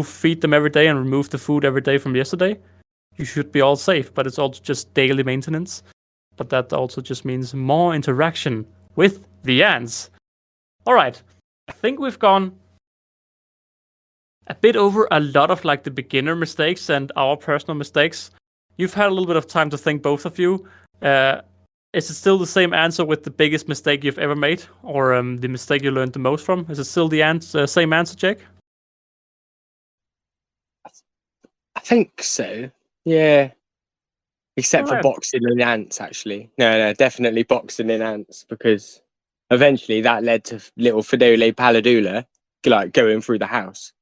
Speaker 2: feed them every day and remove the food every day from yesterday, you should be all safe. But it's also just daily maintenance. But that also just means more interaction with the ants. All right, I think we've gone a bit over a lot of like the beginner mistakes and our personal mistakes. You've had a little bit of time to think, both of you. Is it still the same answer with the biggest mistake you've ever made, or the mistake you learned the most from? Is it still the same answer, Jake?
Speaker 3: I think so. Yeah. Except for
Speaker 2: Alright.
Speaker 3: boxing in ants, actually. No, definitely boxing in ants, because eventually that led to little Fidole Paladula like going through the house.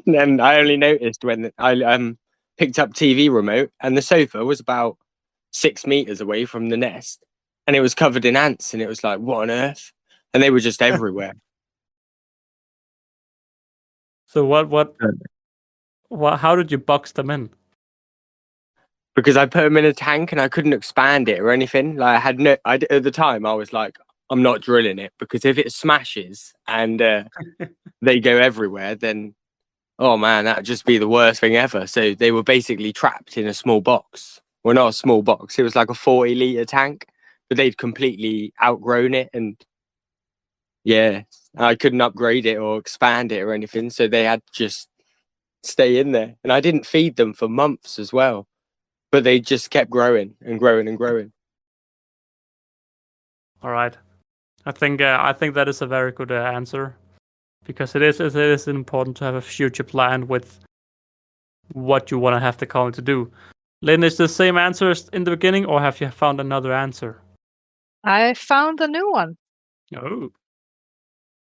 Speaker 3: And I only noticed when I picked up TV remote and the sofa was about 6 meters away from the nest, and it was covered in ants, and it was like, what on earth? And they were just everywhere.
Speaker 2: So how did you box them in?
Speaker 3: Because I put them in a tank and I couldn't expand it or anything. Like at the time I was like, I'm not drilling it, because if it smashes and they go everywhere, then oh man, that'd just be the worst thing ever. So they were basically trapped in a small box. Well, not a small box. It was like a 40-liter tank, but they'd completely outgrown it, and yeah, I couldn't upgrade it or expand it or anything. So they had to just stay in there, and I didn't feed them for months as well. But they just kept growing and growing and growing.
Speaker 2: All right, I think that is a very good answer, because it is important to have a future plan with what you want to have the colony to do. Lynn, is the same answer as in the beginning, or have you found another answer?
Speaker 4: I found a new one.
Speaker 2: Oh.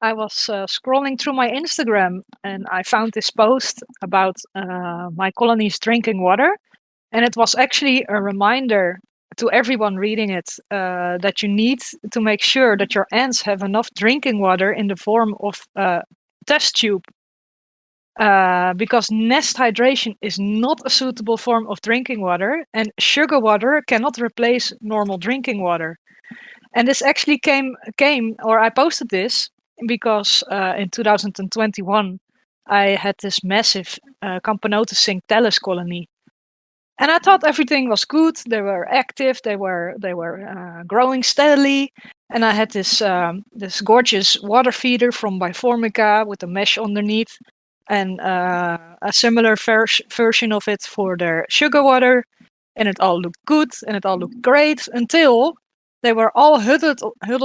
Speaker 4: I was scrolling through my Instagram and I found this post about my colony's drinking water. And it was actually a reminder to everyone reading it that you need to make sure that your ants have enough drinking water in the form of a test tube. Because nest hydration is not a suitable form of drinking water, and sugar water cannot replace normal drinking water. And this actually I posted this because in 2021 I had this massive Camponotus cinctellus colony. And I thought everything was good. They were active. They were growing steadily. And I had this gorgeous water feeder from Biformica with a mesh underneath, and a similar version of it for their sugar water. And it all looked good and it all looked great until they were all huddled. They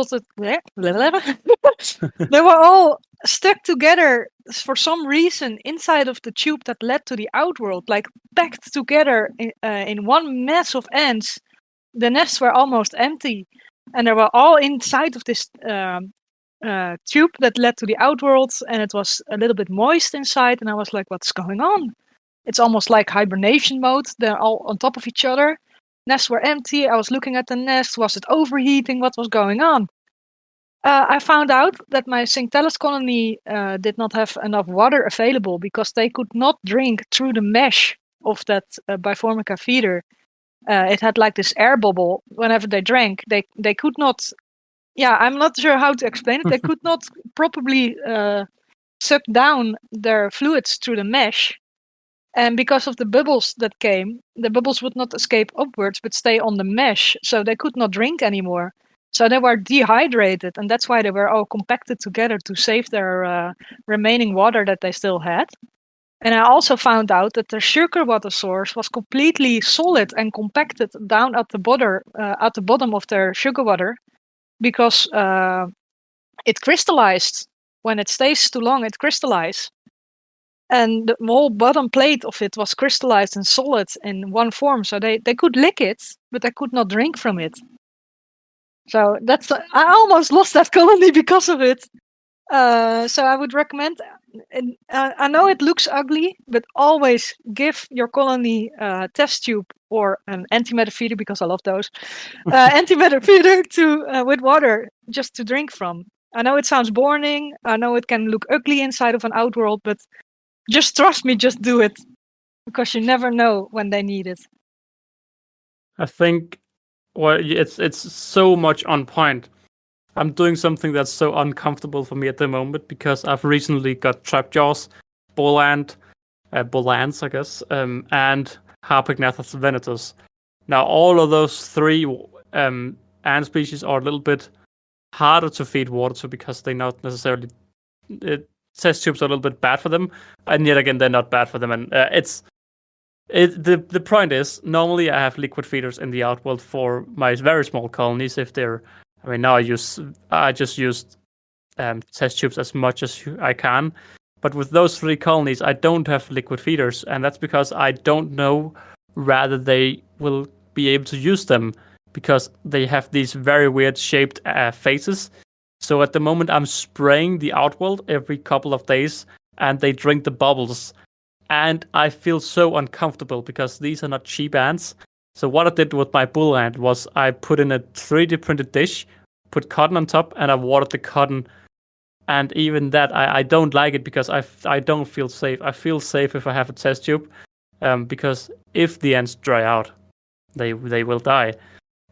Speaker 4: were all stuck together for some reason inside of the tube that led to the outworld, like packed together in one mass of ants. The nests were almost empty, and they were all inside of this tube that led to the outworld, and it was a little bit moist inside. And I was like, what's going on? It's almost like hibernation mode. They're all on top of each other. Nests were empty. I was looking at the nest. Was it overheating? What was going on? I found out that my cinctellus colony did not have enough water available because they could not drink through the mesh of that Biformica feeder. It had like this air bubble. Whenever they drank, they could not. Yeah, I'm not sure how to explain it. They could not properly suck down their fluids through the mesh. And because of the bubbles that came, the bubbles would not escape upwards but stay on the mesh. So they could not drink anymore. So they were dehydrated, and that's why they were all compacted together to save their remaining water that they still had. And I also found out that their sugar water source was completely solid and compacted down at the bottom of their sugar water, because it crystallized. When it stays too long, it crystallizes. And the whole bottom plate of it was crystallized and solid in one form. So they could lick it, but they could not drink from it. So I almost lost that colony because of it. So I would recommend, and I know it looks ugly, but always give your colony a test tube or an antimatter feeder, because I love those, antimatter feeder with water just to drink from. I know it sounds boring. I know it can look ugly inside of an outworld, but just trust me, just do it, because you never know when they need it.
Speaker 2: I think, well, it's so much on point. I'm doing something that's so uncomfortable for me at the moment because I've recently got Trapjaws, Bolans, I guess, and Harpegnathus venatus. Now, all of those three ant species are a little bit harder to feed water to because they're not necessarily test tubes are a little bit bad for them, and yet again they're not bad for them. And the point is, normally I have liquid feeders in the outworld for my very small colonies. If they're, I mean, now I just used test tubes as much as I can, but with those 3 colonies I don't have liquid feeders, and that's because I don't know whether they will be able to use them, because they have these very weird shaped faces. So at the moment I'm spraying the outworld every couple of days, and they drink the bubbles. And I feel so uncomfortable because these are not cheap ants. So what I did with my bull ant was I put in a 3D printed dish, put cotton on top, and I watered the cotton. And even that, I don't like it because I don't feel safe. I feel safe if I have a test tube, because if the ants dry out, they will die.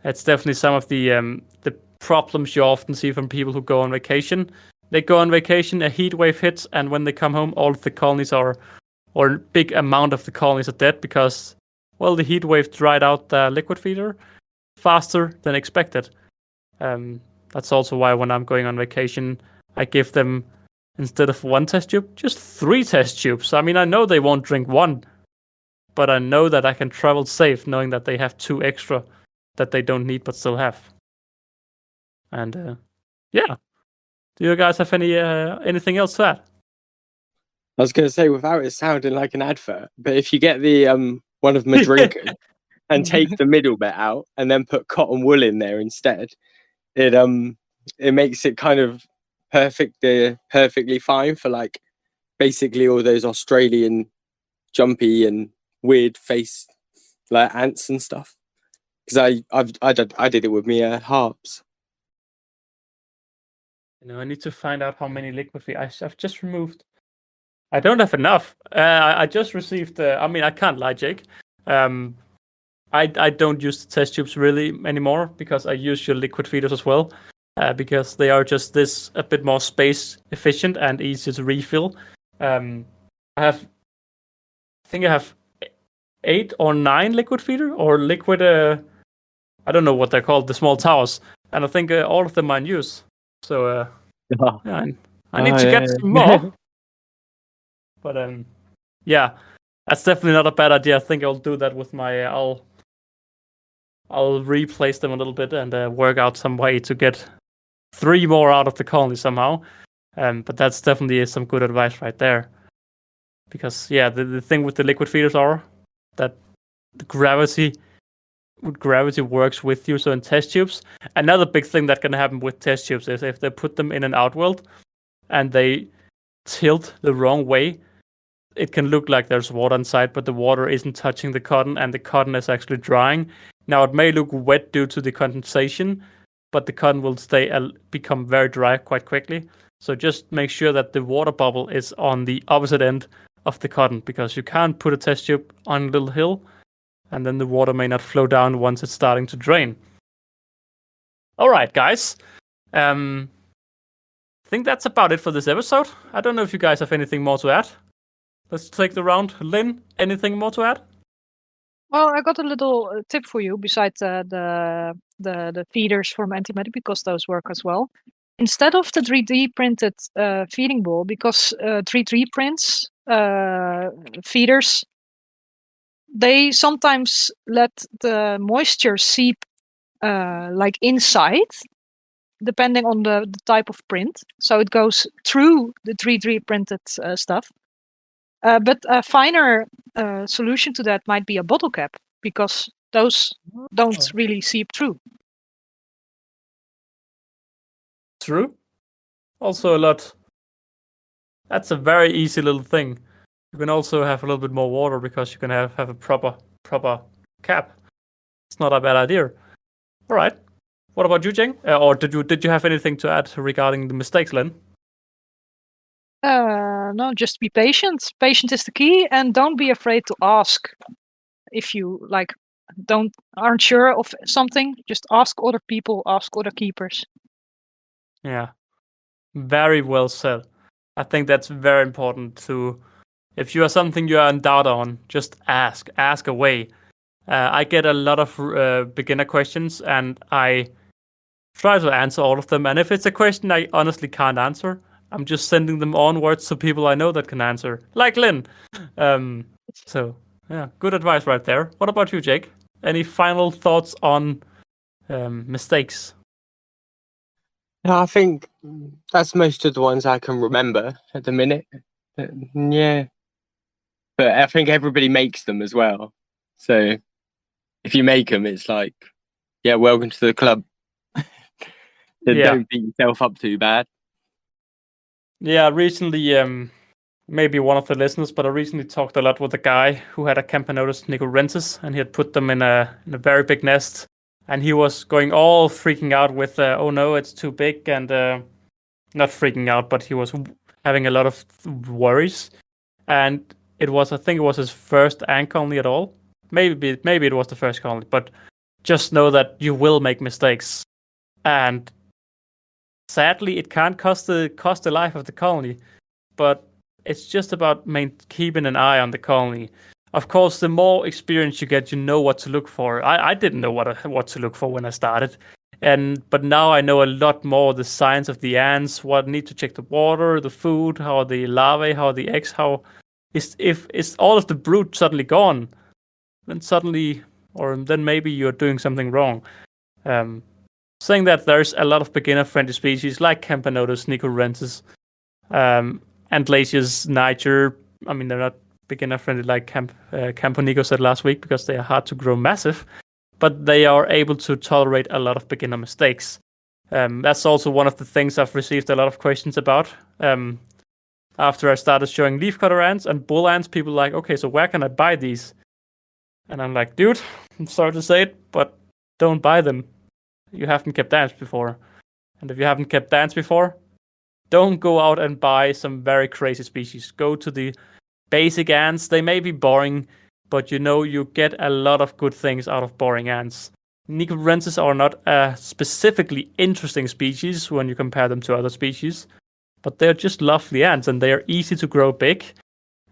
Speaker 2: It's definitely some of the problems you often see from people who go on vacation. They go on vacation, a heat wave hits, and when they come home, all of the colonies or a big amount of the colonies are dead because, well, the heat wave dried out the liquid feeder faster than expected. That's also why when I'm going on vacation, I give them, instead of 1 test tube, just 3 test tubes. I mean, I know they won't drink 1, but I know that I can travel safe knowing that they have 2 extra that they don't need but still have. And yeah, do you guys have anything else to add?
Speaker 3: I was going to say, without it sounding like an advert, but if you get the one of my drinkers and take the middle bit out and then put cotton wool in there instead, it makes it kind of perfectly fine for like basically all those Australian jumpy and weird face like ants and stuff. Because I did it with me harps.
Speaker 2: I need to find out how many liquid feed I've just removed. I don't have enough. I just received. I mean, I can't lie, Jake. I don't use the test tubes really anymore because I use your liquid feeders as well, because they are just a bit more space efficient and easier to refill. I think I have 8 or 9 liquid feeder or liquid. I don't know what they're called, the small towers, and I think all of them are in use. So yeah, I need to get some more. But yeah, that's definitely not a bad idea. I think I'll do that with my. I'll replace them a little bit and work out some way to get 3 more out of the colony somehow. But that's definitely some good advice right there. Because yeah, the thing with the liquid feeders are that the gravity works with you. So in test tubes, another big thing that can happen with test tubes is if they put them in an outworld and they tilt the wrong way, it can look like there's water inside, but the water isn't touching the cotton and the cotton is actually drying. Now it may look wet due to the condensation, but the cotton will become very dry quite quickly. So just make sure that the water bubble is on the opposite end of the cotton, because you can't put a test tube on a little hill and then the water may not flow down once it's starting to drain. All right, guys. I think that's about it for this episode. I don't know if you guys have anything more to add. Let's take the round. Lynn, anything more to add?
Speaker 4: Well, I got a little tip for you besides the feeders from Antimatter, because those work as well. Instead of the 3D printed feeding bowl, because 3D prints feeders, they sometimes let the moisture seep like inside, depending on the type of print. So it goes through the 3D printed stuff. But a finer solution to that might be a bottle cap, because those don't really seep through.
Speaker 2: True. Also a lot. That's a very easy little thing. You can also have a little bit more water because you can have a proper cap. It's not a bad idea. All right. What about you, Jeng? Or did you have anything to add regarding the mistakes, Lynn?
Speaker 4: No, just be patient. Patient is the key, and don't be afraid to ask. If you aren't sure of something, just ask other people, ask other keepers.
Speaker 2: Yeah. Very well said. I think that's very important to. If you are something you are in doubt on, just ask away. I get a lot of beginner questions, and I try to answer all of them. And if it's a question I honestly can't answer, I'm just sending them onwards to people I know that can answer, like Lynn. So yeah, good advice right there. What about you, Jake? Any final thoughts on mistakes?
Speaker 3: No, I think that's most of the ones I can remember at the minute. Yeah. But I think everybody makes them as well. So if you make them, it's like, yeah, welcome to the club. Don't beat yourself up too bad.
Speaker 2: Yeah, recently, maybe one of the listeners, but I recently talked a lot with a guy who had a Camponotus nicorensis, and he had put them in a very big nest, and he was going all freaking out with, oh no, it's too big, and not freaking out, but he was having a lot of worries, and I think it was his first ant colony at all. Maybe it was the first colony, but just know that you will make mistakes, and sadly, it can't cost the life of the colony, but it's just about keeping an eye on the colony. Of course, the more experience you get, you know what to look for. I didn't know what to look for when I started, but now I know a lot more the science of the ants, what need to check the water, the food, how the larvae, how the eggs, how is all of the brood suddenly gone, then maybe you're doing something wrong. Saying that there's a lot of beginner-friendly species like Camponotus nicorensis, Antlacius niger. I mean, they're not beginner-friendly like Camponico said last week because they are hard to grow massive, but they are able to tolerate a lot of beginner mistakes. That's also one of the things I've received a lot of questions about. After I started showing leafcutter ants and bull ants, people are like, okay, so where can I buy these? And I'm like, dude, I'm sorry to say it, but don't buy them. You haven't kept ants before. And if you haven't kept ants before, don't go out and buy some very crazy species. Go to the basic ants. They may be boring, but you get a lot of good things out of boring ants. Nicorensis are not a specifically interesting species when you compare them to other species, but they're just lovely ants, and they are easy to grow big,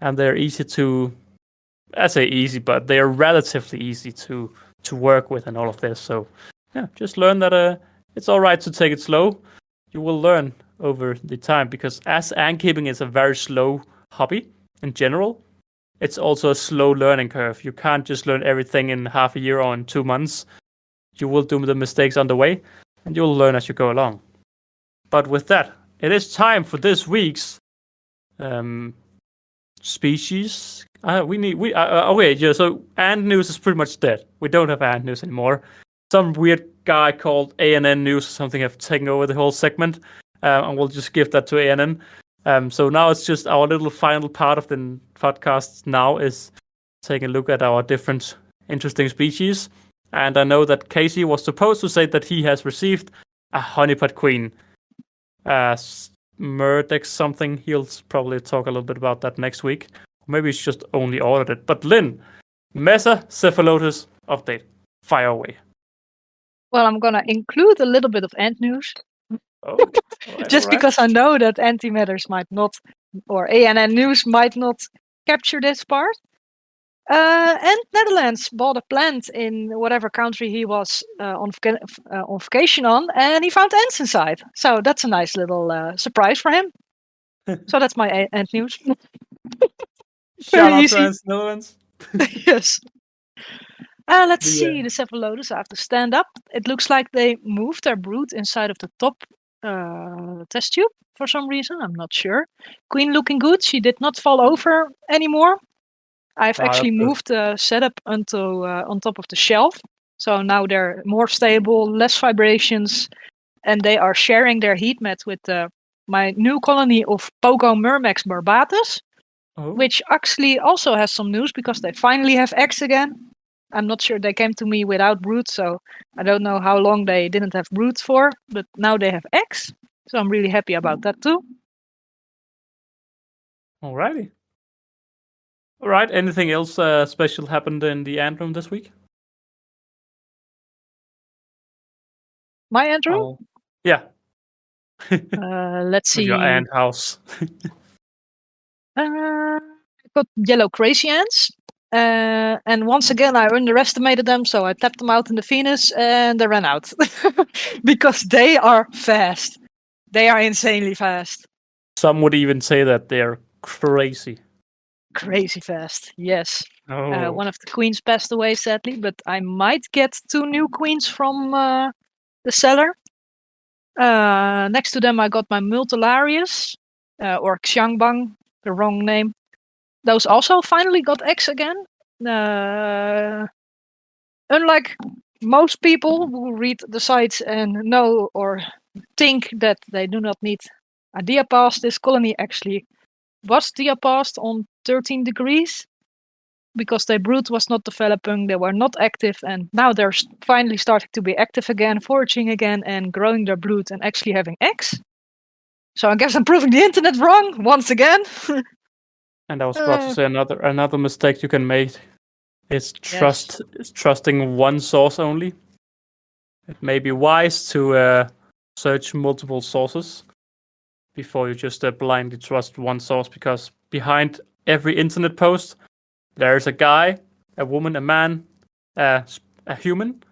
Speaker 2: and they're easy to, I say easy, but they are relatively easy to work with and all of this. So yeah, just learn that it's all right to take it slow. You will learn over the time, because as ant keeping is a very slow hobby in general, it's also a slow learning curve. You can't just learn everything in half a year or in 2 months. You will do the mistakes on the way, and you'll learn as you go along. But with that, it is time for this week's species. So ant news is pretty much dead. We don't have ant news anymore. Some weird guy called ANN News or something have taken over the whole segment, and we'll just give that to ANN. So now it's just our little final part of the podcast now is taking a look at our different interesting species. And I know that Casey was supposed to say that he has received a honeypot queen. Murdex something. He'll probably talk a little bit about that next week. Maybe he's just only ordered it. But Lynn, Mesocephalotus update. Fire away.
Speaker 4: Well, I'm going to include a little bit of ant news.
Speaker 2: Oh,
Speaker 4: Just because I know that Antimatters might not, or ANN News might not capture this part. And Netherlands bought a plant in whatever country he was on vacation on, and he found ants inside. So that's a nice little surprise for him. So that's my ant news.
Speaker 2: Shout out
Speaker 4: easy.
Speaker 2: to Ants Netherlands.
Speaker 4: Yes. Let's see. The cephalotus have to stand up. It looks like they moved their brood inside of the top test tube for some reason. I'm not sure. Queen looking good. She did not fall over anymore. I've actually moved the setup onto on top of the shelf. So now they're more stable, less vibrations, and they are sharing their heat mat with my new colony of Pogo Myrmex barbatus, which actually also has some news because they finally have eggs again. I'm not sure, they came to me without brood, so I don't know how long they didn't have brood for, but now they have eggs. So I'm really happy about that too.
Speaker 2: Alrighty. Alright, anything else special happened in the ant room this week?
Speaker 4: My ant room?
Speaker 2: Oh, yeah.
Speaker 4: Let's see.
Speaker 2: Your ant house.
Speaker 4: I got yellow crazy ants. And once again, I underestimated them, so I tapped them out in the Venus and they ran out. Because they are fast. They are insanely fast.
Speaker 2: Some would even say that they're crazy.
Speaker 4: Crazy fast, yes.
Speaker 2: Oh.
Speaker 4: One of the queens passed away, sadly, but I might get 2 new queens from the cellar. Next to them, I got my Multilarius, or Xiangbang, the wrong name. Those also finally got eggs again. Unlike most people who read the sites and know or think that they do not need a diapause, this colony actually was diapaused on 13 degrees because their brood was not developing, they were not active, and now they're finally starting to be active again, foraging again, and growing their brood and actually having eggs. So I guess I'm proving the internet wrong once again.
Speaker 2: And I was about to say another mistake you can make is trusting one source only. It may be wise to search multiple sources before you just blindly trust one source, because behind every internet post there's a guy, a woman, a man, a human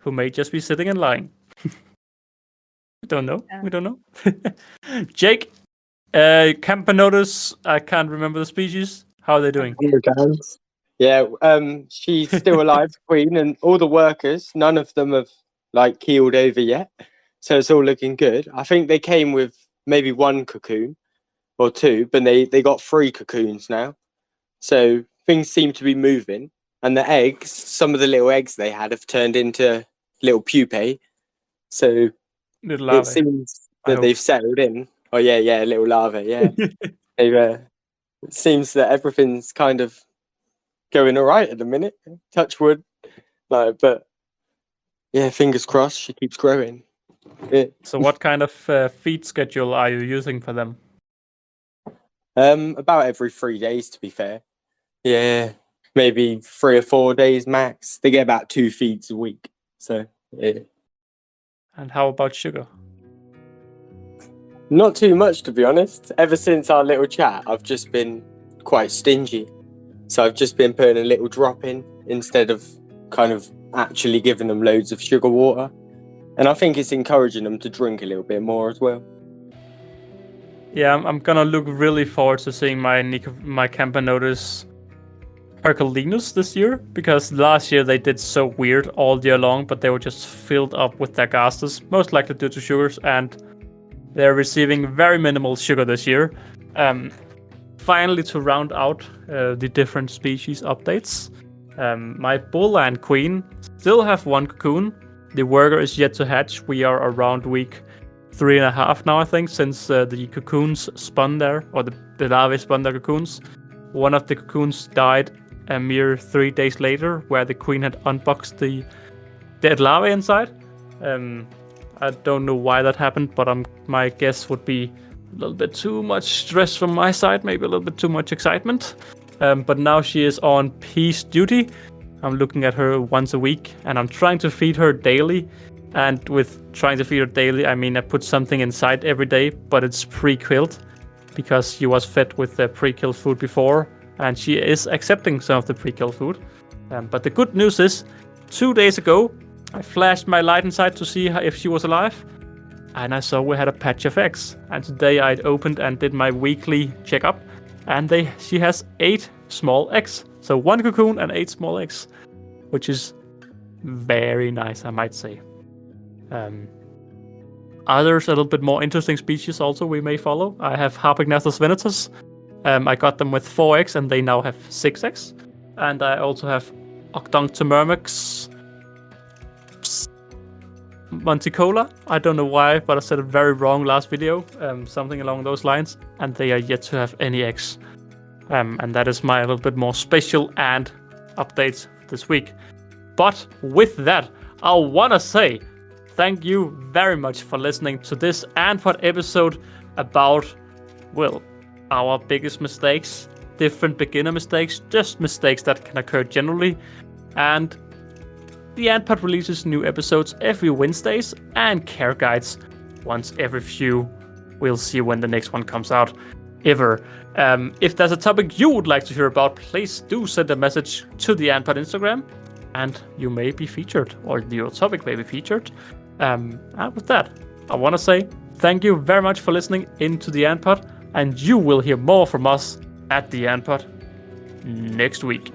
Speaker 2: who may just be sitting and lying. We don't know. We don't know. Jake, Camponotus, I can't remember the species. How are they doing?
Speaker 3: Yeah, she's still alive, Queen, and all the workers, none of them have keeled over yet. So it's all looking good. I think they came with maybe 1 cocoon or 2, but they got 3 cocoons now. So things seem to be moving. And the eggs, some of the little eggs they had have turned into little pupae. So it seems that they've settled in. Oh, yeah, little larvae, yeah. It seems that everything's kind of going all right at the minute. Touch wood. But, yeah, fingers crossed, she keeps growing. Yeah.
Speaker 2: So what kind of feed schedule are you using for them?
Speaker 3: About every 3 days, to be fair. Yeah, maybe 3 or 4 days max. They get about 2 feeds a week. So, yeah.
Speaker 2: And how about sugar?
Speaker 3: Not too much, to be honest. Ever since our little chat, I've just been quite stingy. So I've just been putting a little drop in instead of kind of actually giving them loads of sugar water. And I think it's encouraging them to drink a little bit more as well.
Speaker 2: Yeah, I'm gonna look really forward to seeing my Camponotus Herculinus this year, because last year they did so weird all year long, but they were just filled up with their gasters, most likely due to sugars, and they're receiving very minimal sugar this year. Finally, to round out the different species updates, my bull and queen still have 1 cocoon. The worker is yet to hatch. We are around week 3.5 now, I think, since the cocoons spun there, or the larvae spun their cocoons. One of the cocoons died a mere 3 days later, where the queen had unboxed the dead larvae inside. I don't know why that happened, but my guess would be a little bit too much stress from my side, maybe a little bit too much excitement. But now she is on peace duty. I'm looking at her once a week, and I'm trying to feed her daily. And with trying to feed her daily, I mean I put something inside every day, but it's pre-killed, because she was fed with the pre-killed food before, and she is accepting some of the pre-kill food. But the good news is, 2 days ago, I flashed my light inside to see if she was alive, and I saw we had a patch of eggs. And today I opened and did my weekly checkup, and she has 8 small eggs. So 1 cocoon and 8 small eggs, which is very nice, I might say. Others, a little bit more interesting species also we may follow. I have Harpagnathus venatus. I got them with 4 eggs, and they now have 6 eggs. And I also have Octoctomyrmex Monticola. I don't know why, but I said it very wrong last video. Something along those lines. And they are yet to have any eggs. And that is my little bit more special and updates this week. But with that, I want to say thank you very much for listening to this Antpod episode about, well, our biggest mistakes, different beginner mistakes, just mistakes that can occur generally. And the Antpod releases new episodes every Wednesdays and care guides once every few. We'll see when the next one comes out, ever. If there's a topic you would like to hear about, please do send a message to the Antpod Instagram, and you may be featured, or your topic may be featured. And with that, I want to say thank you very much for listening into the Antpod, and you will hear more from us at the Antpod next week.